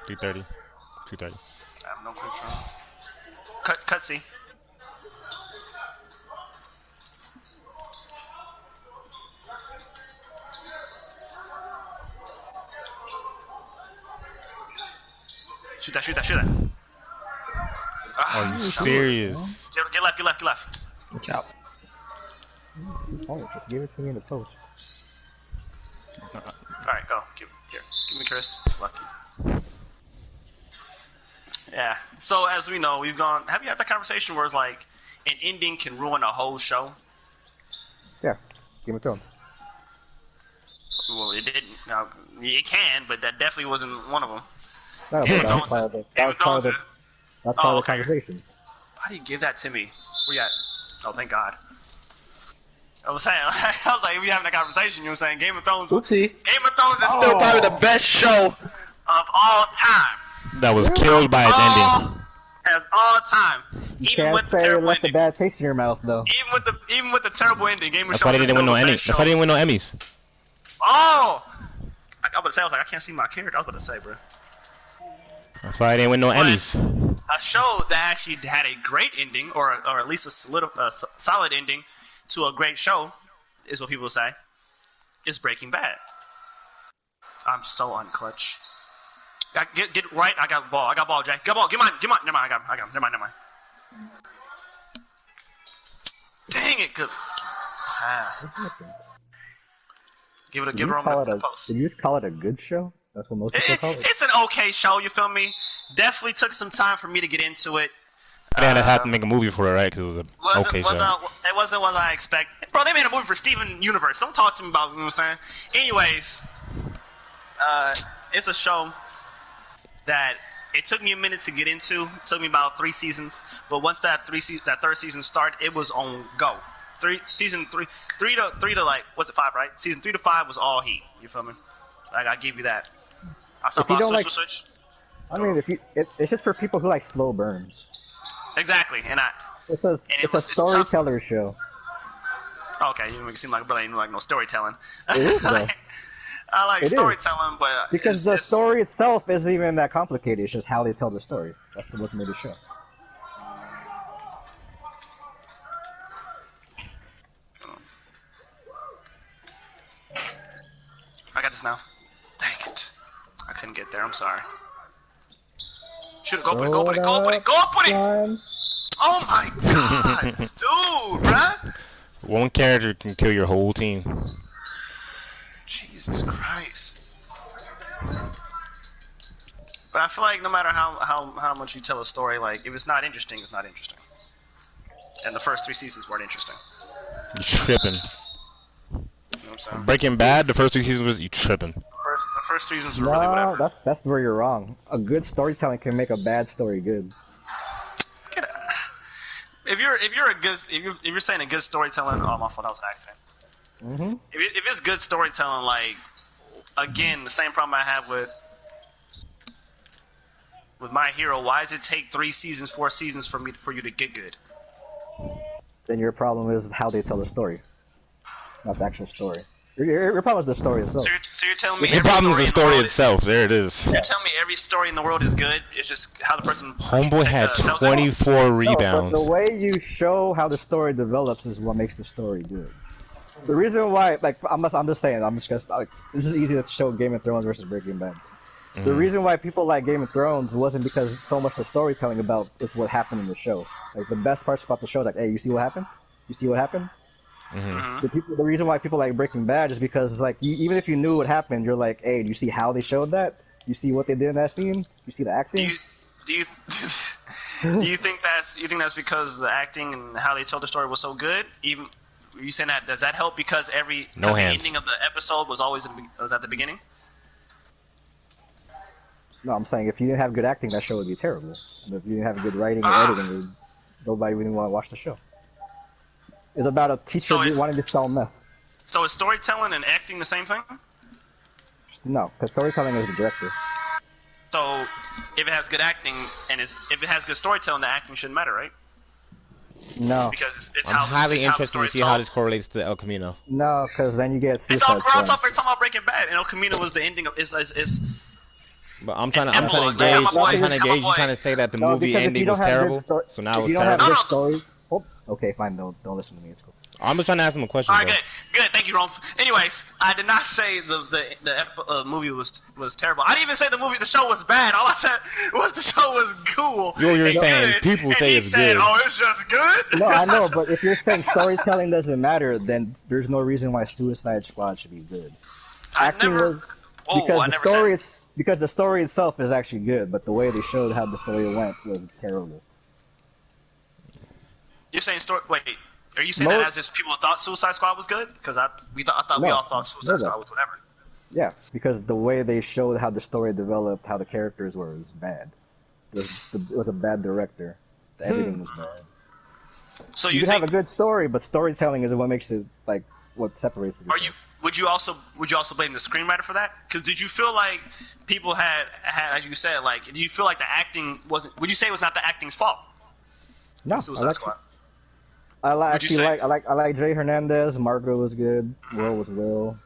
330. 230. I have no control. Cut C. Shoot that. Are you serious? Get left. Watch out. Oh, just give it to me in the post. Alright, go. Give me Chris. Lucky. Yeah. So as we know, have you had that conversation where it's like an ending can ruin a whole show? Yeah. Give it to him. Well, it didn't. No, it can, but that definitely wasn't one of them. No, that's part of the conversation. Why did you give that to me? Where you at? Oh, thank God. I was like, we having a conversation. You know what I'm saying? Game of Thrones. Oopsie. Game of Thrones is still probably the best show of all time. That was killed by its ending. As all time. Even with the terrible ending. Left a bad taste in your mouth, though. Even with the terrible ending, Game of That's why they didn't win no Emmys. That's why they didn't win no Emmys. Oh! I was about to say, I can't see my character. I was about to say, bro. That's why I didn't win no Emmys. A show that actually had a great ending, or at least a solid ending to a great show, is what people say, is Breaking Bad. I'm so unclutch. Get right. I got ball, Jay. Get ball. Get mine. Never mind. I got him. Never mind. Dang it. Good pass. Give it a Roman post. Did you just call it a good show? That's what most people call it. It's an okay show, you feel me? Definitely took some time for me to get into it. They had to make a movie for it, right? Because it was an okay show. It wasn't what I expected. Bro, they made a movie for Steven Universe. Don't talk to me about, you know what I'm saying? Anyways, it's a show that it took me a minute to get into. It took me about 3 seasons. But once that third season started, it was on go. Season 3 to like, what's it, 5, right? Season 3 to 5 was all heat. You feel me? Like, I give you that. I saw about Switch. I mean, it's just for people who like slow burns. Exactly, it's a storyteller show. Okay, you make it seem like brother, you like no storytelling. It is, though. I like storytelling, but because the story itself isn't even that complicated. It's just how they tell the story. That's what made the show. I got this now. Dang it! I couldn't get there. I'm sorry. Shoot, go put it, go put it, go put it, go put it! Oh my god, dude, bruh! One character can kill your whole team. Jesus Christ. But I feel like no matter how much you tell a story, like, if it's not interesting, it's not interesting. And the first 3 seasons weren't interesting. You tripping. You know what I'm saying? Breaking Bad, the first 3 seasons was you tripping. The first seasons were really whatever. That's where you're wrong. A good storytelling can make a bad story good. If you're saying a good storytelling, oh my fault, that was an accident. Mm-hmm. If it's good storytelling, like, again, the same problem I have with My Hero, why does it take 3 seasons, 4 seasons for you to get good? Then your problem is how they tell the story, not the actual story. Your problem is the story itself. So you're telling me your problem is the story itself. There it is. You're telling me every story in the world is good. It's just how the person. Homeboy had 24 rebounds. No, but the way you show how the story develops is what makes the story good. The reason why, like, I'm just saying, like, this is easy to show Game of Thrones versus Breaking Bad. The reason why people like Game of Thrones wasn't because so much the storytelling about is what happened in the show. Like, the best parts about the show is like, hey, you see what happened? You see what happened? The reason why people like Breaking Bad is because, like, even if you knew what happened, you're like, hey, do you see how they showed that? You see what they did in that scene? You see the acting? Do you think that's because the acting and how they told the story was so good? Even are you saying that does that help because the ending of the episode was always at the beginning? No, I'm saying if you didn't have good acting, that show would be terrible. And if you didn't have good writing and editing, nobody would even want to watch the show. It's about a teacher wanting to sell meth. So is storytelling and acting the same thing? No, because storytelling is the director. So if it has good acting and if it has good storytelling, the acting shouldn't matter, right? No. Because it's I'm highly interested to see how this correlates to El Camino. No, because then you get. It's all cross up. We're talking about Breaking Bad, and El Camino was the ending of is. But I'm trying to gauge. You trying to say that the movie ending was terrible? So now it's terrible. Okay, fine. Don't listen to me. It's cool. I'm just trying to ask him a question. All right, good. Thank you, Rome. Anyways, I did not say the movie was terrible. I didn't even say the show was bad. All I said was the show was cool. You're saying good, people say it's good. Oh, it's just good. No, I know, but if you're saying storytelling doesn't matter, then there's no reason why Suicide Squad should be good. Because the story itself is actually good, but the way they showed how the story went was terrible. You're saying story? Wait, are you saying that as if people thought Suicide Squad was good? Because I thought we all thought Suicide Squad was whatever. Yeah, because the way they showed how the story developed, how the characters were, was bad. It was a bad director. Everything was bad. So you can have a good story, but storytelling is what makes it like what separates it. Would you also blame the screenwriter for that? Because did you feel like people had, as you said, like, did you feel like the acting wasn't? Would you say it was not the acting's fault? No, Suicide Squad. I like Jay Hernandez. Margot was good. Will was Will.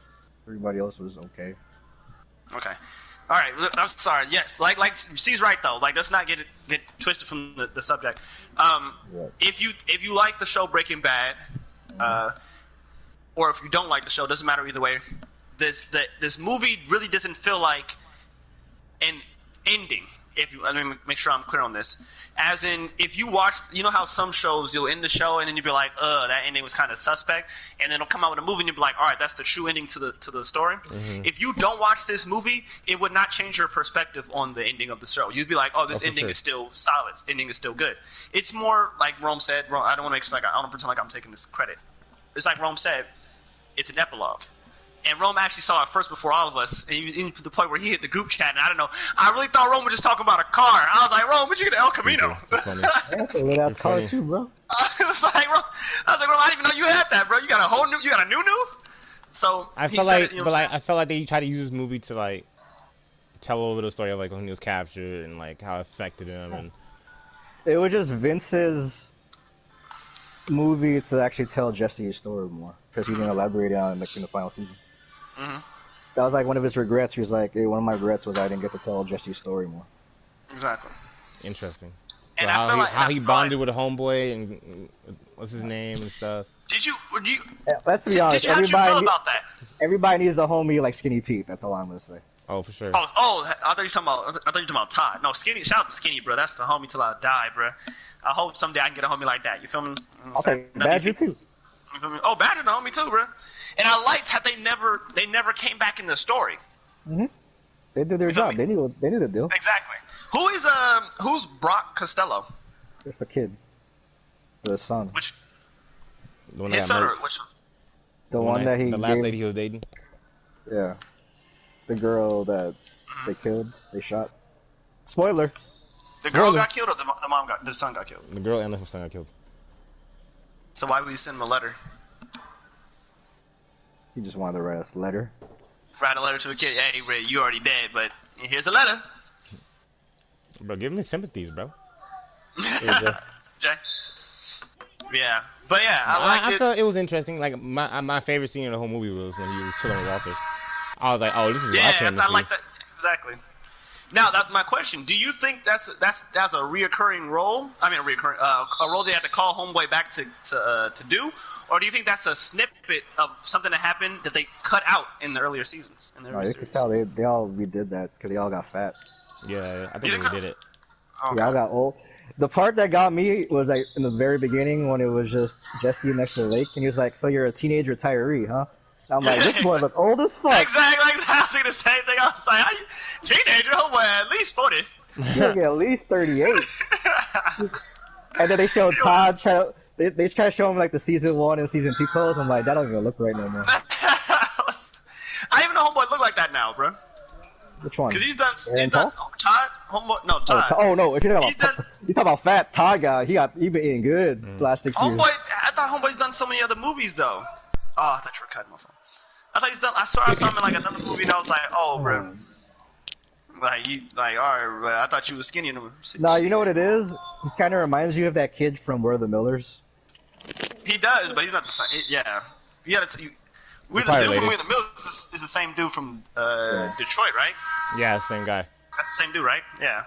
Everybody else was okay. Okay. All right. I'm sorry. Yes. Like she's right though. Like, let's not get twisted from the subject. If you like the show Breaking Bad, or if you don't like the show, doesn't matter either way. This movie really doesn't feel like an ending. Let me make sure I'm clear on this. As in, if you watch, you know how some shows you'll end the show and then you'll be like, that ending was kind of suspect, and then it'll come out with a movie and you'll be like, all right, that's the true ending to the story. If you don't watch this movie, it would not change your perspective on the ending of the show. You'd be like, oh, this ending is still solid. Ending is still good. It's more like Rome said. I don't want to make it like I don't pretend like I'm taking this credit. It's like Rome said. It's an epilogue. And Rome actually saw it first before all of us, and even to the point where he hit the group chat, and I don't know. I really thought Rome was just talking about a car. I was like, Rome, what'd you get El Camino? That's a lit-ass car too, bro. I was like, Rome, I didn't even know you had that, bro. You got a new? So I felt like they tried to use this movie to like tell a little bit of the story of like when he was captured and like how it affected him, and it was just Vince's movie to actually tell Jesse's story more because he didn't elaborate on it in the final season. That was like one of his regrets. He was like, hey, one of my regrets was I didn't get to tell Jesse's story more. Exactly. Interesting. And so how he bonded with a homeboy and what's his name and stuff. Let's be honest. How'd you feel about that? Everybody needs a homie like Skinny Pete. That's all I'm gonna say. Oh, for sure. I thought you were talking about Todd. No, Skinny. Shout out to Skinny, bro. That's the homie till I die, bro. I hope someday I can get a homie like that. You feel me? Okay, Badger too. You feel me? Oh, Badger the homie too, bro. And I liked how they never came back in the story. Mhm. They did their job. They knew the deal. Exactly. Who's Brock Costello? Just the kid. The son. Which? The one His son or which? The one that he. The last lady he was dating. Yeah. The girl that they killed, they shot. Spoiler. The girl got killed, or the son got killed. The girl and the son got killed. So why would you send him a letter? He just wanted to write us a letter. Write a letter to a kid. Hey, Ray, you already dead, but here's a letter. Bro, give me sympathies, bro. Jay. Yeah, but yeah, I thought it was interesting. Like my favorite scene in the whole movie was when he was chilling with Walter. I was like, oh, this is what I came to see. I like that exactly. Now, my question: do you think that's a reoccurring role? I mean, a role they had to call Homeboy back to do, or do you think that's a snippet of something that happened that they cut out in the earlier seasons? No, you could tell they all redid that because they all got fat. Yeah, I think they did it. Okay. They all got old. The part that got me was like in the very beginning when it was just Jesse next to the lake, and he was like, "So you're a teenage retiree, huh?" I'm like, this boy look old as fuck. Exactly. I was thinking the same thing. I was like, teenager, homeboy, at least 40. You'll get at least 38. And then they showed Todd they try to show him like the season 1 and season 2 clothes. I'm like, that don't even look right no more. I even know homeboy look like that now, bro. Which one? Because he's done Todd, homeboy, no, Todd. Oh no, if you're talking about fat Todd guy, he been eating good last 6 years. Homeboy, I thought homeboy's done so many other movies though. Oh, I thought you were cutting my phone. I thought he's done. I saw him in like another movie, and I was like, "Oh, bro, alright, bro. I thought you was skinny." Nah, you know what it is? He kind of reminds you of that kid from Where the Millers. He does, but he's not the same. Yeah, the dude from Where the Millers is the same dude from Detroit, right? Yeah, same guy. That's the same dude, right? Yeah.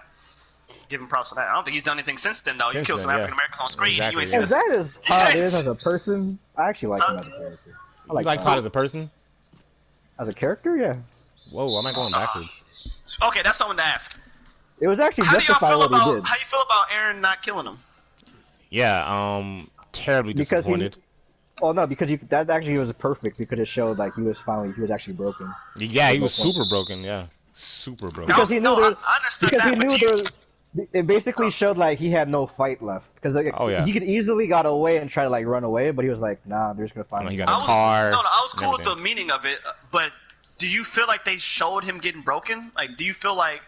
Give him props for that. I don't think he's done anything since then, though. You killed some African Americans on screen. Exactly, You ain't seen If that is Todd is as a person, I actually like him as a character. I like Todd as a person? As a character, yeah. Whoa, am I going backwards? Okay, that's someone to ask. It was actually justified what he did. How you feel about Aaron not killing him? Yeah, terribly disappointed. Because that actually was perfect because it showed like he was actually broken. Yeah, he was super broken. Yeah, super broken. Because he knew I understood that. It basically showed like he had no fight left because he could easily got away and try to like run away, but he was like, "Nah, they're just gonna find me." He got a car. I was cool with the meaning of it, but do you feel like they showed him getting broken? Like, did you feel like,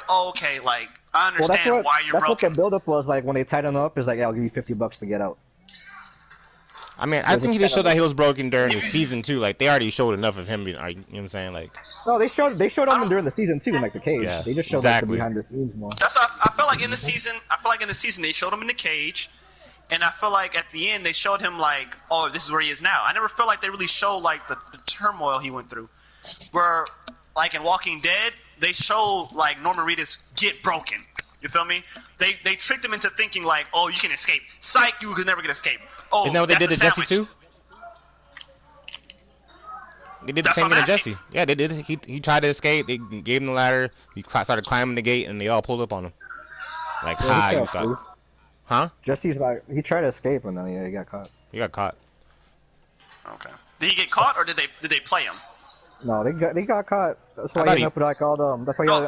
oh, okay, like I understand why you're broken? That's what the buildup was like when they tied him up. Is like, I'll give you $50 to get out. I mean, I think he just showed that he was broken during the season 2. Like, they already showed enough of him being, you know what I'm saying? Like, no, they showed him during the season 2 in like the cage. Yeah, they just showed like the behind the scenes more. That's what I felt like in the season. I feel like in the season they showed him in the cage, and I feel like at the end they showed him like, oh, this is where he is now. I never felt like they really showed like the turmoil he went through. Where like in Walking Dead, they show like Norman Reedus get broken. You feel me? They tricked him into thinking like, oh, you can escape. Psych, you could never get escape. Oh, isn't that what they did to Jesse too? They did the same thing to Jesse. Yeah, they did. He tried to escape. They gave him the ladder. He started climbing the gate, and they all pulled up on him. Like, you thought. Huh? Jesse's like, he tried to escape, and then he got caught. He got caught. Okay. Did he get caught, or did they play him? No, they got caught. That's why he ended up with like all the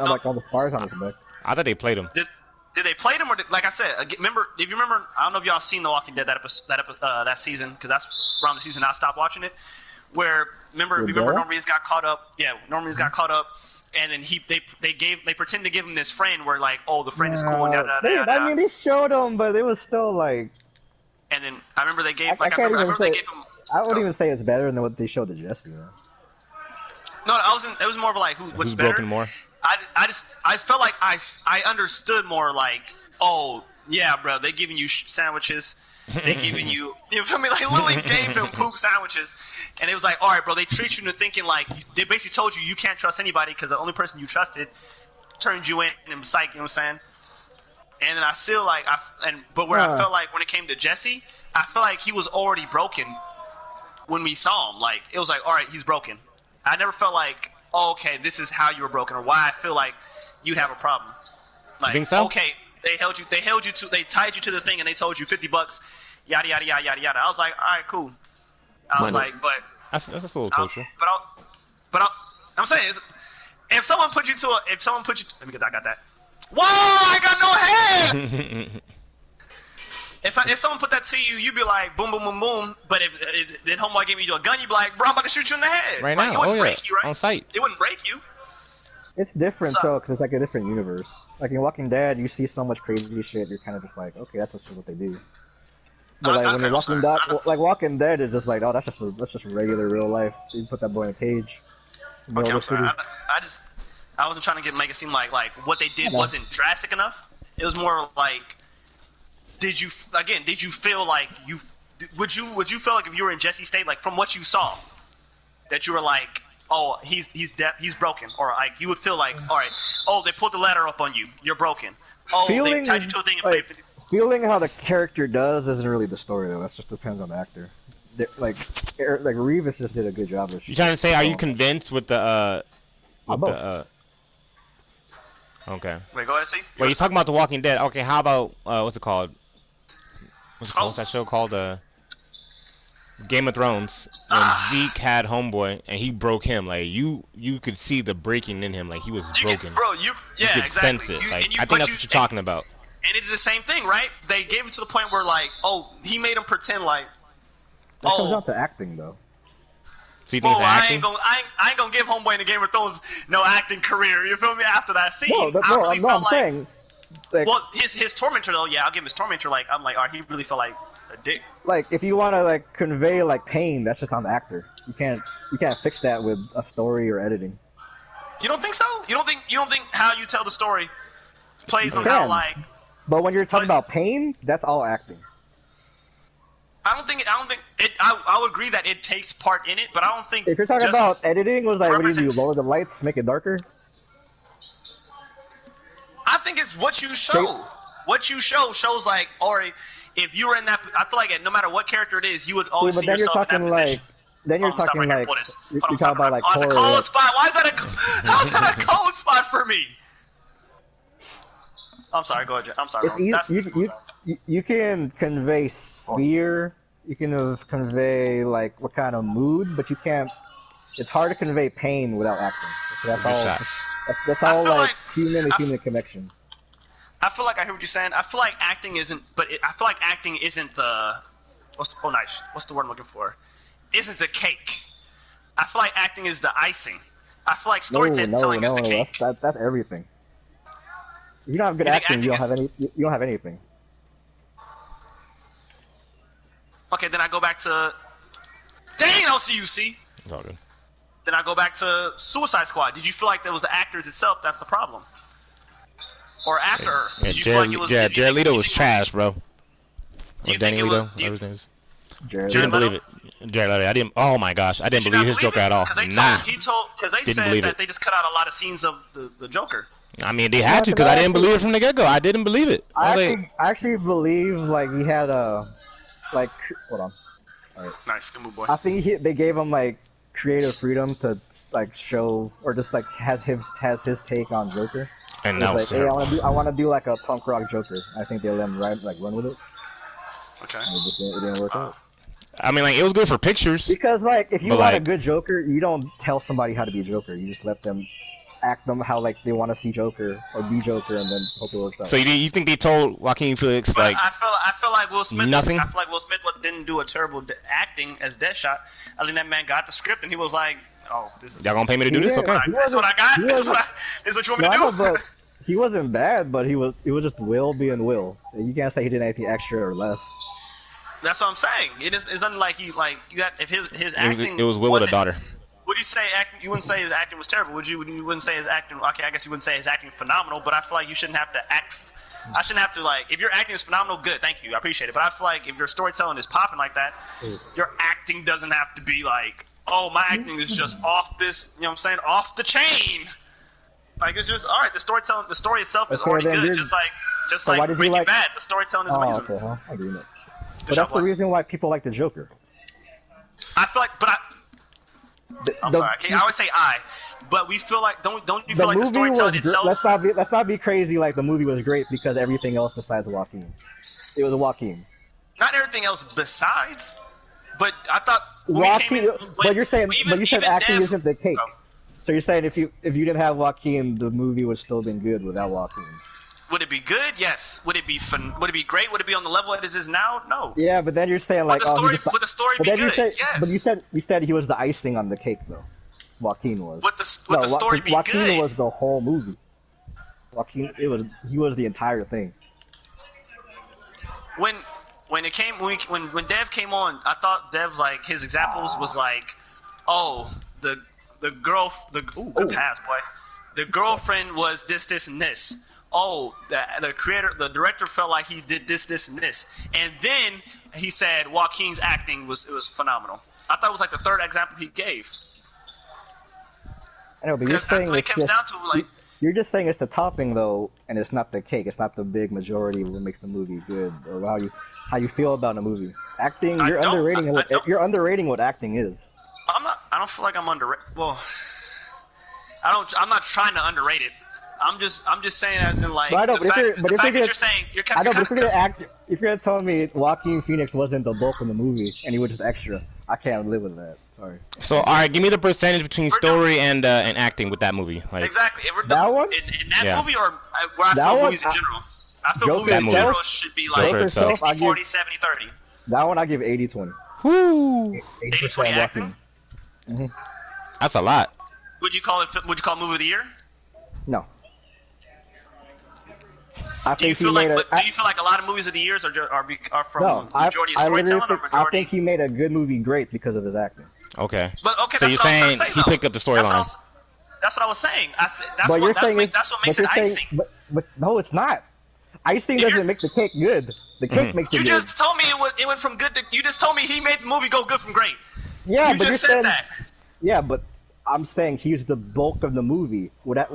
like all the scars on his neck. I thought they played him. Did they play him, or like I said, if you remember, I don't know if y'all seen The Walking Dead that season, because that's around the season I stopped watching it. Where remember Norman Reedus got caught up. Yeah, Norman Reedus got caught up, and then they pretend to give him this friend where like, oh, the friend is cool. I mean, they showed him, but it was still like. And then I remember they gave I wouldn't even say it's better than what they showed to Jesse. Though. No, it was more of like what's better. Broken more. I just felt like I understood more like, oh yeah, bro, they giving you sandwiches. They giving you feel me? Like literally gave him poop sandwiches, and it was like, all right, bro. They treat you into thinking like they basically told you can't trust anybody because the only person you trusted turned you in and psych. You know what I'm saying? And then I feel like I felt like when it came to Jesse, I felt like he was already broken when we saw him. Like it was like, all right, he's broken. I never felt like oh, okay, this is how you were broken, or why I feel like you have a problem. Like, you think so? Okay, they tied you to this thing, and they told you $50, yada yada yada yada yada. I was like, all right, cool. I was like, but that's a little torture. I'm saying, if someone put you, let me get that. I got that. Whoa! I got no head. If someone put that to you, you'd be like, boom, boom, boom, boom. But if homeboy gave you a gun, you'd be like, bro, I'm about to shoot you in the head. Right like, now, it wouldn't break you, right? On sight. It wouldn't break you. It's different though, because it's like a different universe. Like in Walking Dead, you see so much crazy shit. You're kind of just like, okay, that's just what they do. But like when you're Walking Dead is just like, oh, that's just regular real life. You put that boy in a cage. Okay, I'm sorry. I wasn't trying to make it seem like what they did wasn't drastic enough. It was more like, did you feel like would you feel like if you were in Jesse's state, like from what you saw, that you were like, oh, he's broken, or like you would feel like, all right, oh, they pulled the ladder up on you, you're broken. Oh, they tied you to a thing and played 50. Feeling how the character does isn't really the story though. That just depends on the actor. Like Reeves just did a good job of. You trying to say? Are you convinced with the Okay. Wait, go ahead, see. Wait, you're talking about The Walking Dead. Okay, how about what's it called? What's that show called? Game of Thrones. When Zeke had homeboy and he broke him, like you could see the breaking in him, like he was broken. You could exactly. sense it. I think that's what you're talking about. And it did the same thing, right? They gave it to the point where like, oh, he made him pretend like. That comes out to acting though. So you think it's acting? I ain't gonna give homeboy in the Game of Thrones no acting career. You feel me? After that scene, I'm saying. Like, well, his tormentor though, yeah, I'll give him his tormentor. Like, I'm like, he really felt like a dick. Like, if you want to like convey like pain, that's just on the actor. You can't fix that with a story or editing. You don't think so? You don't think how you tell the story plays on how like. But when you're talking about pain, that's all acting. I don't think it. I would agree that it takes part in it, but I don't think. If you're talking about editing, was like, what do you do? Lower the lights, make it darker? I think it's what you show. What you show shows like, or if you were in that, I feel like no matter what character it is, you would always see yourself in that position. Then you're talking like, you're talking about like horror. It's a cold spot. Why is that how is that a cold spot for me? I'm sorry. Go ahead. I'm sorry. You can convey fear. You can convey like what kind of mood, but you can't. It's hard to convey pain without acting. That's all. That's all like human to human connection. I feel like I hear what you're saying. I feel like acting isn't, but I feel like acting isn't the. What's the word I'm looking for? Isn't the cake. I feel like acting is the icing. I feel like storytelling is the cake. That's everything. If you don't have good acting, you don't have anything. Okay, then I go back to. Dang, LCUC. It's all good. Then I go back to Suicide Squad. Did you feel like that was the actors itself that's the problem? Or After Earth? Did you feel like it was? Yeah, Jared Leto was trash, bro. Do you think it was? Didn't believe it. Jared Leto, I didn't. Oh my gosh, I didn't believe his Joker at all. Because they said that they just cut out a lot of scenes of the Joker. I mean, they had to because I didn't believe it from the get-go. I didn't believe it. I actually believe like he had a hold on. All right. Nice, good move, boy. I think they gave him like creative freedom to like show or just like has his take on Joker. And now like, hey, I want to do like a punk rock Joker. I think they let him run with it. Okay. It didn't work out. I mean, like it was good for pictures. Because like if you want a good Joker, you don't tell somebody how to be a Joker. You just let them act them how like they want to see Joker or be Joker, and then hope it works out. So you think they told Joaquin Phoenix like? I feel like Will Smith. Nothing. I feel like Will Smith didn't do a terrible acting as Deadshot. I think that man got the script and he was like, "Oh, this is." Y'all gonna pay me to do this? Okay. This is what I got. This is what you want me to do. But he wasn't bad, but it was just Will being Will. You can't say he did anything extra or less. That's what I'm saying. It's nothing like you have if his acting. It was Will with a daughter. Would you say you wouldn't say his acting was terrible? Would you? You wouldn't say his acting. Okay, I guess you wouldn't say his acting phenomenal. But I feel like you shouldn't have to act. I shouldn't have to like. If your acting is phenomenal, good, thank you, I appreciate it. But I feel like if your storytelling is popping like that, your acting doesn't have to be like, oh, my acting is just off this. You know what I'm saying? Off the chain. Like it's just all right. The story itself is already good. Just like Breaking Bad, the storytelling is amazing. Okay, huh? I agree. But that's the reason why people like the Joker. I feel like, I'm sorry. I always say But we feel like don't you feel like the storytelling itself? Let's not be crazy. Like the movie was great because everything else besides Joaquin. It was Joaquin. Not everything else besides. But I thought Joaquin. But you said acting isn't the cake. So you're saying if you didn't have Joaquin, the movie would still been good without Joaquin. Would it be good? Yes. Would it be fun? Would it be great? Would it be on the level it is now? No. Yeah, but then you're saying like, would the story be good? Yes. But you said he was the icing on the cake, though. Joaquin was. Would the story be Joaquin good? Joaquin was the whole movie. He was the entire thing. When Dev came on, I thought Dev's like his examples was like, oh, good pass, boy. The girlfriend was this, and this. Oh, the director felt like he did this, and this. And then he said Joaquin's acting was phenomenal. I thought it was like the third example he gave. I know, but you're saying you're just saying it's the topping though, and it's not the cake. It's not the big majority of what makes the movie good, or how you feel about a movie. Acting, you're underrating what acting is. I don't feel like I'm underrated. Well, I'm not trying to underrate it. I'm just saying as in like the fact that you're saying you're kind of. If you're gonna tell me Joaquin Phoenix wasn't the bulk of the movie and he was just extra, I can't live with that. Sorry. So all right, give me the percentage between story and acting with that movie. Like, exactly. If we're that one in that movie or where I feel movies in general. I feel movies in general should be like 60-40, 70-30. That one I give 80-20. Woo! 80-20 acting. Mm-hmm. That's a lot. Would you call movie of the year? No. Do you feel like a lot of movies of the years are from majority of storytelling or majority? I think he made a good movie great because of his acting. Okay. So you're saying he picked up the storyline. That's what I was saying. That's what makes it icing. But no, it's not. Icing doesn't make the cake good. The cake makes it good. You just told me it went from good to. You just told me he made the movie go good from great. Yeah, you just said that. Yeah, but I'm saying he's the bulk of the movie. What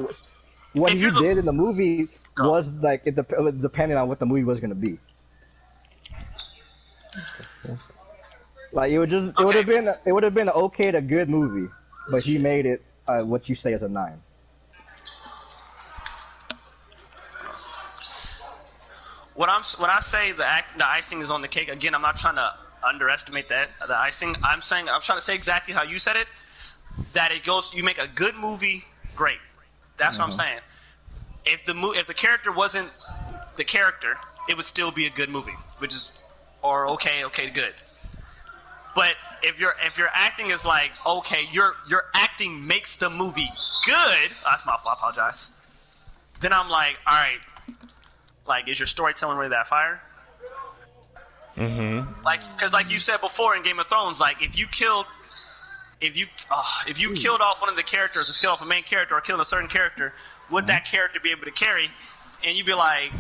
he did in the movie was like it depending on what the movie was gonna be. Like it would have been an okay to good movie, but he made it what you say is a 9. When I say the icing is on the cake, again, I'm not trying to underestimate the icing. I'm trying to say exactly how you said it. That it goes, you make a good movie, great. That's what I'm saying. If the character wasn't the character, it would still be a good movie, okay to good. But if your acting is like okay, your acting makes the movie good. That's my fault. I apologize. Then I'm like, all right, like is your storytelling really that fire? Mm-hmm. Like, because like you said before in Game of Thrones, like if you killed off one of the characters, or killed off a main character, or killed a certain character, would that character be able to carry? And you'd be like,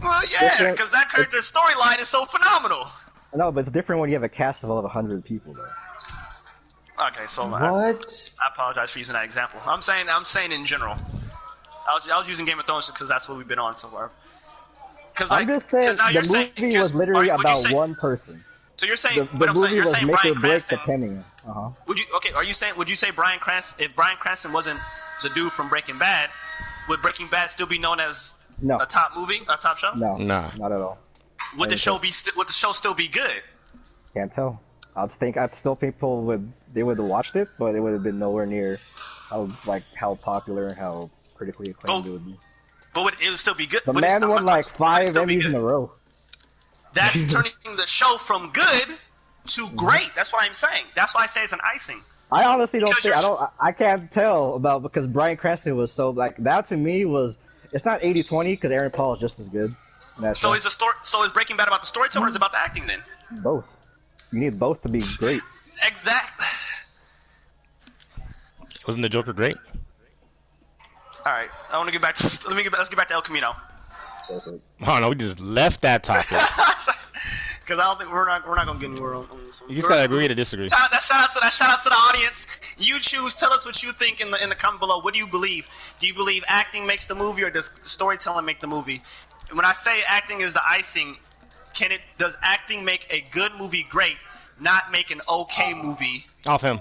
well, yeah, because that character's storyline is so phenomenal. No, but it's different when you have a cast of over 100 people, though. Okay, so what? I apologize for using that example. I'm saying in general. I was using Game of Thrones because that's what we've been on so far. I'm just saying the movie was literally about one person. So you're saying, you're saying Bryan Cranston. Depending. Would you say Bryan Cranston? If Bryan Cranston wasn't the dude from Breaking Bad, would Breaking Bad still be known as a top movie, a top show? No, not at all. Would the show still be good? Can't tell. I'd still people would have watched it, but it would have been nowhere near how popular and how critically acclaimed it would be. But it would still be good. The man won like 5 Emmys in a row. That's turning the show from good to great. That's what I'm saying. That's why I say it's an icing. I honestly don't think I can't tell because Bryan Cranston was so like that to me was it's not 80-20 because Aaron Paul is just as good. So is Breaking Bad about the storytelling or is it about the acting then? Both. You need both to be great. Exactly. Wasn't the Joker great? All right, I want to get back. Let's get back to El Camino. Oh no, we just left that topic. Because I don't think we're not gonna get anywhere on this one. You just gotta agree to disagree. Shout out to the audience. You choose. Tell us what you think in the comment below. What do you believe? Do you believe acting makes the movie, or does storytelling make the movie? When I say acting is the icing, does acting make a good movie great, not make an okay movie off him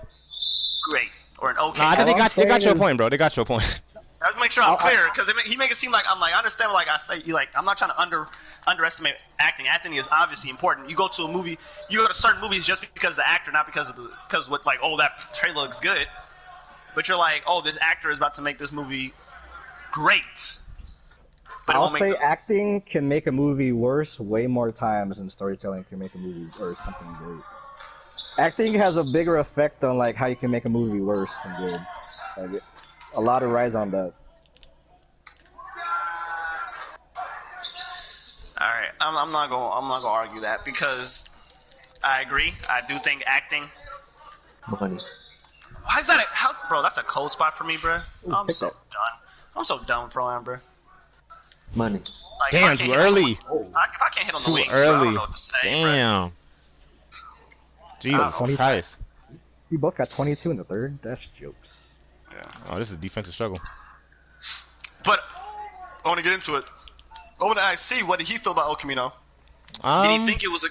great? or an okay. Nah, I think they got your point, bro. They got your point. I just make sure I'm clear because he make it seem like I'm like I understand. Like I say, I'm not trying to underestimate acting. Acting is obviously important. You go to a movie, you go to certain movies just because of the actor, not because what like that trailer looks good. But you're like, oh, this actor is about to make this movie great. But I'll say acting can make a movie worse way more times than storytelling can make a movie or something great. Acting has a bigger effect on like how you can make a movie worse than good. Like, a lot of rides on that. All right, I'm not gonna argue that because I agree. I do think acting. Money. Why is that? Bro, that's a cold spot for me, bro. I'm so done. I'm so done with Pro Am, bro. Money. Like, damn, too early. If I can't hit on the wings, early. bro, I don't know what to say. Damn. Bro. Jesus Christ. You both got 22 in the third. That's jokes. Yeah. Oh, this is a defensive struggle. But I want to get into it. I want to see what did he feel about El Camino. Did he think it was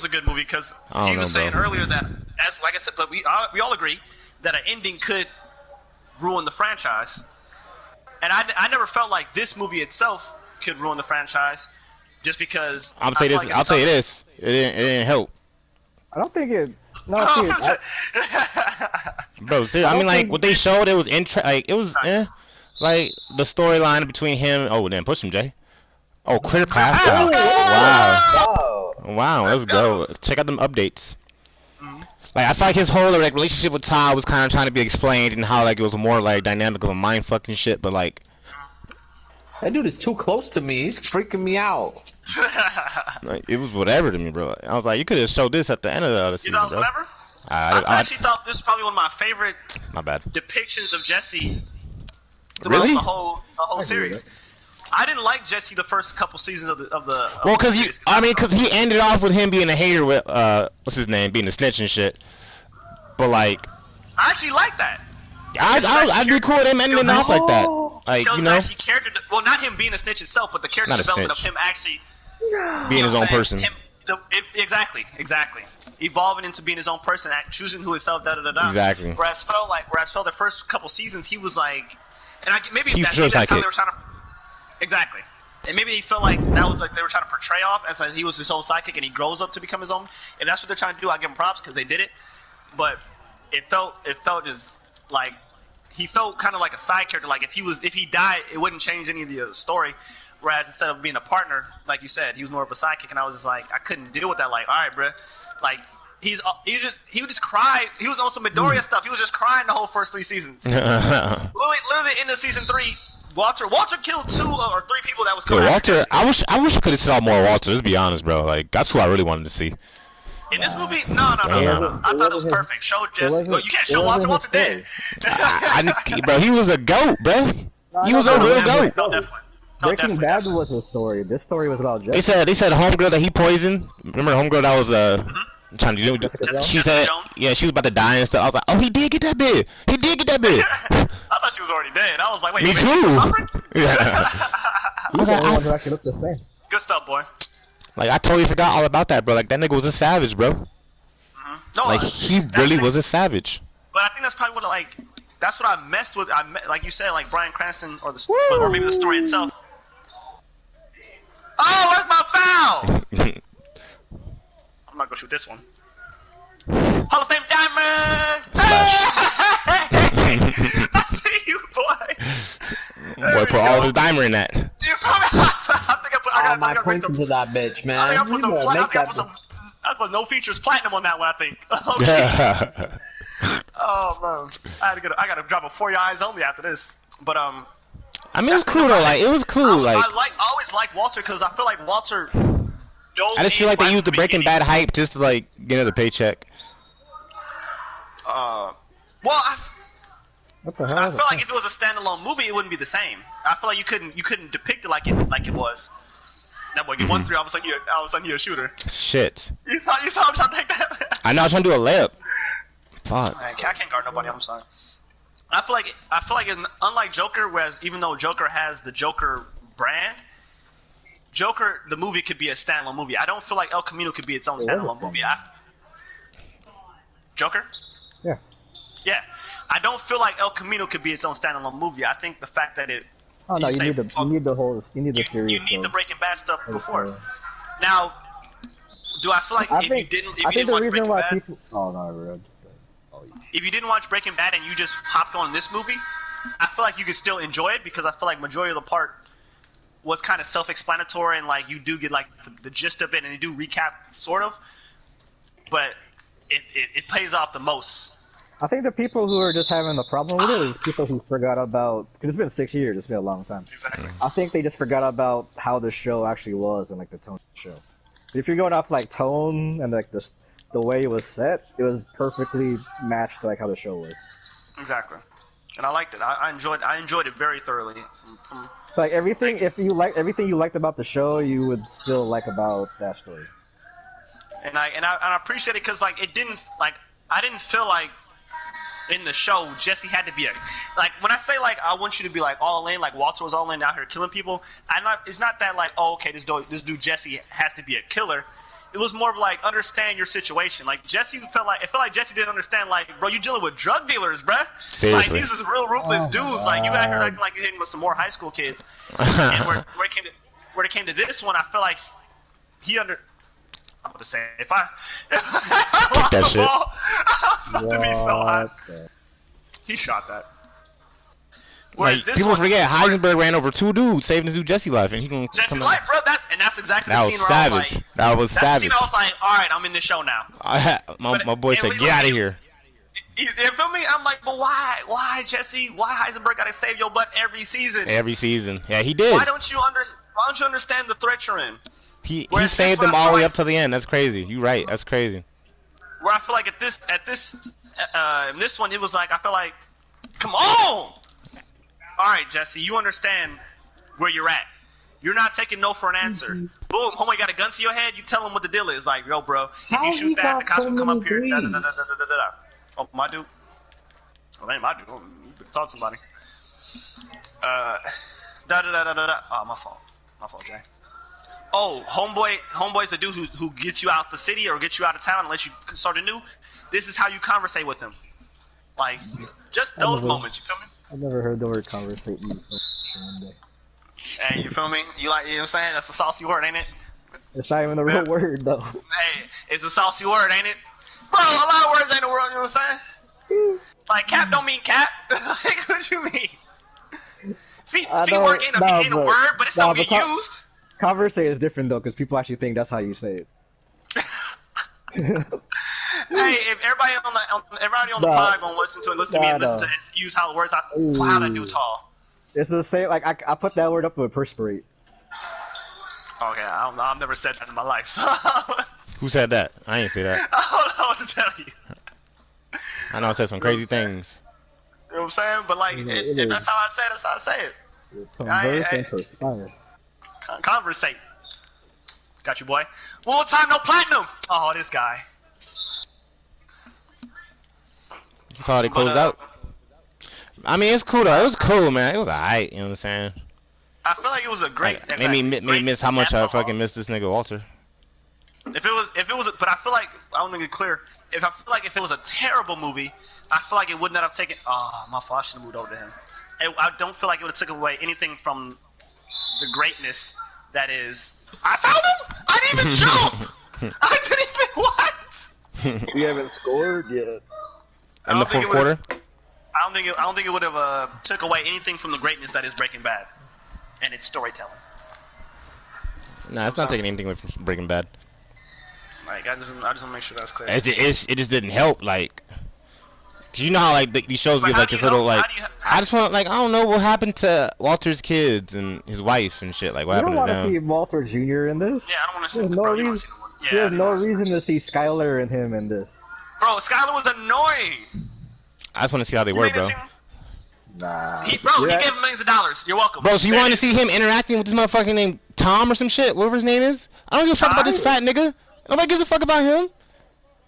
a good movie? Because he was saying earlier that, as like I said, but we all agree that an ending could ruin the franchise. And I never felt like this movie itself could ruin the franchise, just because. I'll tell you this. It didn't help. I don't think it. No, bro. I mean, like what they showed, it was like it was nice. Like the storyline between him. Oh, then push him, Jay. Oh, clear path out. Wow, let's go. Check out them updates. Like I feel like his whole like relationship with Todd was kind of trying to be explained, and how like it was more like dynamic of a mind fucking shit. But like, that dude is too close to me. He's freaking me out. Like, it was whatever to me, bro. I was like, you could have showed this at the end of the other season, you thought it was bro. whatever? I actually thought this is probably one of my favorite depictions of Jesse throughout the whole series. I didn't like Jesse the first couple seasons of the well, because he ended off with him being a hater with what's his name, being a snitch and shit. But like, I actually like that. I'd be cool with him ending off like that. Like, you know, well, not him being a snitch itself, but the character development of him actually being his own person. Exactly. Evolving into being his own person, choosing who himself, Exactly. Whereas felt the first couple seasons, he was like, and maybe that's how they were trying to. Exactly. And maybe he felt like that was like they were trying to portray off as like he was his own sidekick and he grows up to become his own. If that's what they're trying to do, I give him props because they did it. But it felt just like he felt kind of like a side character. Like if he died, it wouldn't change any of the story. Whereas instead of being a partner, like you said, he was more of a sidekick, and I was just like, I couldn't deal with that. Like, all right, bro, like he would just cry. He was on some Midoriya stuff. He was just crying the whole first 3 seasons. Literally in the season 3. Walter killed 2 or 3 people that was coming. Yeah, Walter, I wish I could have saw more Walter. Let's be honest, bro. Like that's who I really wanted to see. In this movie, no. I thought it was perfect. Show Jesse. You can't show Walter. Walter dead. Bro, he was a goat, bro. He was a real goat. No, definitely. Breaking Bad was a story. This story was about Jesse. They said homegirl that he poisoned. Remember homegirl that was trying to do. She said, yeah, she was about to die and stuff. I was like, oh, he did get that bit. He did get that bit. I thought she was already dead. I was like, wait, me too. Still suffering? Yeah. These are the ones that actually look the same. Good stuff, boy. Like I totally forgot all about that, bro. Like that nigga was a savage, bro. No, like he really was a savage. But I think that's probably what that's what I messed with. Like you said, like Bryan Cranston or maybe the story itself. Oh, where's my foul? I'm not gonna shoot this one. Hall of Fame Diamond! I see you, boy. Boy, put all of his diamond in that. You feel me? I my points into that bitch, man. I think I put no features platinum on that one. I think. Okay. Oh man, I gotta drop a For Your Eyes Only after this. But I mean, it was cool though. Like it was cool. I always like Walter because I feel like Walter. I just feel like they used the Breaking Bad hype just to like get another paycheck. Well, I feel like if it was a standalone movie, it wouldn't be the same. I feel like you couldn't depict it like it was. That boy get 1-3. All of a sudden you're a shooter. Shit. You saw him trying to take that. I know. I was trying to do a layup. Fuck. Man, I can't guard nobody. I'm sorry. I feel like it's unlike Joker, whereas even though Joker has the Joker brand, Joker the movie could be a standalone movie. I don't feel like El Camino could be its own standalone movie. Joker? Yeah. Yeah. I don't feel like El Camino could be its own standalone movie. I think the fact that it. Oh no, you need the series. You need the Breaking Bad stuff before. Now, do I feel like if you didn't watch Breaking Bad? Oh no, really. If you didn't watch Breaking Bad and you just hopped on this movie, I feel like you could still enjoy it because I feel like majority of the part was kind of self-explanatory and like you do get like the gist of it and they do recap sort of, but it pays off the most. I think the people who are just having the problem with it is people who forgot about, because it's been 6 years, it's been a long time. Exactly. I think they just forgot about how the show actually was and like the tone of the show. If you're going off like tone and like the way it was set, it was perfectly matched to like how the show was. Exactly. And I liked it. I enjoyed it very thoroughly. Like everything, if you like everything you liked about the show, you would still like about that story. And I appreciate it because like it didn't like I didn't feel like in the show Jesse had to be like when I say like I want you to be like all in, like Walter was all in out here killing people. It's not that like, oh okay, this dude Jesse has to be a killer. It was more of like understand your situation. Like Jesse felt like Jesse didn't understand. Like, bro, you dealing with drug dealers, bruh. Seriously. Like these is real ruthless dudes. Like you out here acting like you're hitting with some more high school kids. And where it came to this one, I feel like he I'm about to say if I lost the ball, I was about to be so hot. He shot that. Like, people forget Heisenberg ran over 2 dudes, saving his dude Jesse life, and he gonna Jesse's life, bro. That's exactly the scene where savage. I was like, that was savage. That's the scene I was like, all right, I'm in this show now. My boy said, get out of here. You feel me? I'm like, but why, Jesse? Why Heisenberg gotta save your butt every season? Every season, yeah, he did. Why don't you understand the threat you're in? He saved them all the way up to the end. That's crazy. You right. That's crazy. Where I feel like in this one, it was like I feel like, come on. All right, Jesse, you understand where you're at. You're not taking no for an answer. Boom, homie got a gun to your head. You tell him what the deal is. Like, yo, bro, if you shoot that, the cops will come up here. Da, da, da, da, da, da, da. Oh, my dude. Oh, that ain't my dude. Oh, you better talk to somebody. Da da da da da da. Oh, my fault, Jay. Oh, homeboy's the dude who gets you out the city or gets you out of town and lets you start anew. This is how you conversate with him. Like, just those moments. You feel me? I've never heard the word conversate used. Hey, you feel me? You know what I'm saying? That's a saucy word, ain't it? It's not even a real word, though. Hey, it's a saucy word, ain't it? Bro, a lot of words ain't a word, you know what I'm saying? Like, cap don't mean cap. Like, what you mean? Feet work ain't a word, but it's still being used. Conversate is different, though, because people actually think that's how you say it. Hey, if everybody on the pod gonna listen to me and use how the words how to do tall. It's the same. Like I put that word up with perspirate. Okay, I've never said that in my life. So who said that? I ain't say that. I don't know what to tell you. I know I said some crazy things. You know what I'm saying? But like, if that's how I say it, that's how I say it. Converse and perspire. Conversate. Got you, boy. One more time, no platinum. Oh, this guy. That's how they closed out. I mean, it's cool though. It was cool, man. It was alright. You know what I'm saying? I feel like it was a great. Like, made me miss how much I fucking miss this nigga Walter. If it was, but I feel like I want to get clear. If it was a terrible movie, I feel like it would not have taken. Oh, my fault. I should have moved over to him. I don't feel like it would have taken away anything from the greatness that is. I found him. I didn't even jump. I didn't even what? We haven't scored yet. In the fourth quarter. I don't think it would have took away anything from the greatness that is Breaking Bad and its storytelling. Nah, it's not taking anything away from Breaking Bad. Like I just want to make sure that's clear. It just didn't help, like, cause you know how like these shows give like this little like. I just want like I don't know what happened to Walter's kids and his wife and shit. Like what happened to them? You don't want to see Walter Jr. in this? Yeah, I don't want to see. There's no reason to see Skyler and him in this. Bro, Skyler was annoying. I just want to see how they work, bro. Nah. He gave him millions of dollars. You're welcome. Bro, so you want to see him interacting with this motherfucking named Tom or some shit? Whatever his name is? I don't give a fuck about this fat nigga. Nobody gives a fuck about him.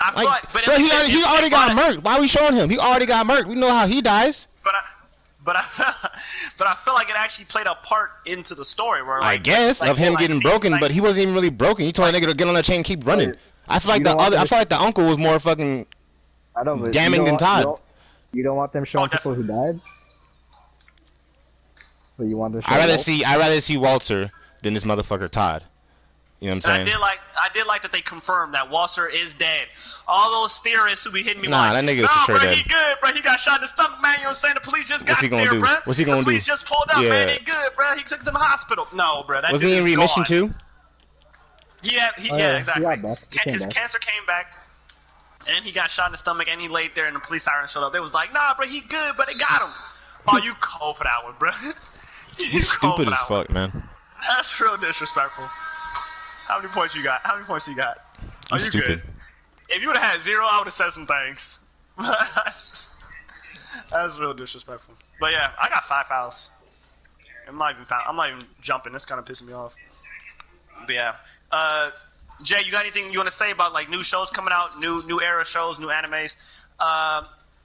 I feel like but bro, he already got murked. Why are we showing him? He already got murked. We know how he dies. But I feel like it actually played a part into the story. Where I guess of him getting broken, but he wasn't even really broken. He told that nigga to get on that chain and keep running. I feel like the uncle was more fucking damning than Todd. You don't want them showing people who died? But you want them showing I'd rather see Walter than this motherfucker Todd. You know what I'm saying? I did like that they confirmed that Walter is dead. All those theorists who be hitting me that nigga is for sure dead. He good, bro. He got shot in the stomach, man. You know what I'm saying? The police just got there, bro. What's he gonna do? The police just pulled up, man. He good, bro. He took him to the hospital. No, bro. That was he in remission too? Yeah, exactly. His cancer came back, and he got shot in the stomach, and he laid there, and the police siren showed up. They was like, nah, bro, he good, but they got him. Oh, you cold for that one, bro. You stupid as fuck, man. That's real disrespectful. How many points you got? Oh, you good. If you would have had 0, I would have said some things. That's real disrespectful. But yeah, I got 5 fouls. I'm not even jumping. That's kind of pissing me off. But yeah. Jay, you got anything you want to say about like new shows coming out, new era shows, new animes?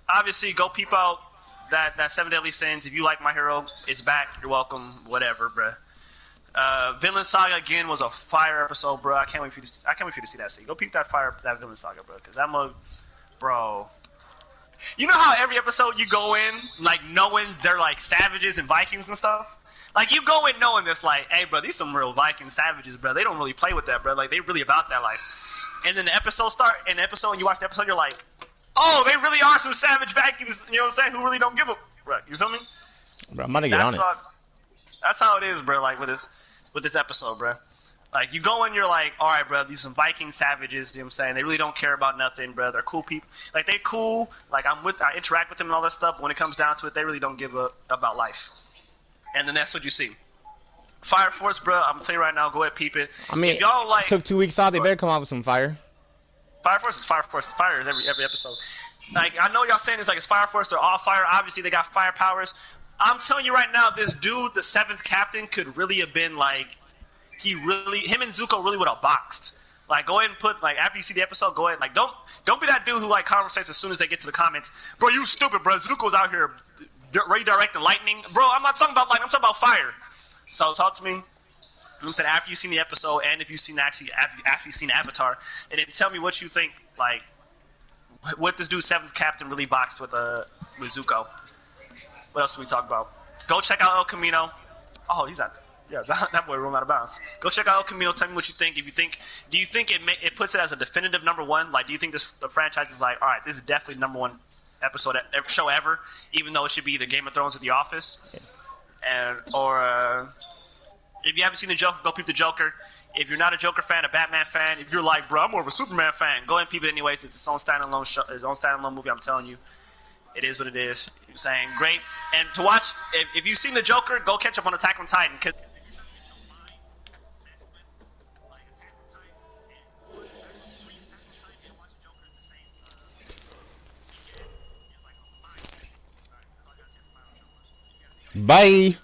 Obviously, go peep out that 7 Deadly Sins. If you like My Hero, it's back. You're welcome. Whatever, bruh. Villain Saga again was a fire episode, bro. I can't wait for you to see that. Go peep that Villain Saga, bro. Because that mug, bro. You know how every episode you go in like knowing they're like savages and Vikings and stuff. Like you go in knowing this, like, hey, bro, these some real Viking savages, bro. They don't really play with that, bro. Like they really about that life. And then the episode and you watch the episode, you're like, oh, they really are some savage Vikings. You know what I'm saying? Who really don't give a, bro. You feel me? Bro, I'm gonna get on it. That's how it is, bro. Like with this episode, bro. Like, you go in, you're like, all right, bro, these some Viking savages, you know what I'm saying? They really don't care about nothing, bro. They're cool people. Like, they're cool. Like, I interact with them and all that stuff, but when it comes down to it, they really don't give a about life. And then that's what you see. Fire Force, bro, I'm going to tell you right now, go ahead, peep it. I mean, y'all like, took 2 weeks off, they better come out with some fire. Fire Force is Fire Force. Fire is every episode. Like, I know y'all saying it's like it's Fire Force, they're all fire. Obviously, they got fire powers. I'm telling you right now, this dude, the 7th captain, could really have been like, him and Zuko really would have boxed. Like, go ahead and put, like, after you see the episode, go ahead, like, don't be that dude who, like, conversates as soon as they get to the comments. Bro, you stupid, bro. Zuko's out here redirecting lightning. Bro, I'm not talking about lightning, I'm talking about fire. So, talk to me. I'm saying after you've seen the episode, and if you've seen after you've seen Avatar, and then tell me what you think, like, what this dude 7th captain really boxed with Zuko. What else do we talk about? Go check out El Camino. Oh, he's not. Yeah, that boy rolled out of bounds. Go check out El Camino. Tell me what you think. Do you think it puts it as a definitive #1? Like, do you think the franchise is like, all right, this is definitely #1 episode show ever, even though it should be either Game of Thrones or The Office, or if you haven't seen the Joker, go peep the Joker. If you're not a Joker fan, a Batman fan, if you're like, bro, I'm more of a Superman fan, go ahead and peep it anyways. It's its own standalone show, its own standalone movie. I'm telling you. It is what it is. You're saying great. And to watch, if you've seen the Joker, go catch up on Attack on Titan. Bye.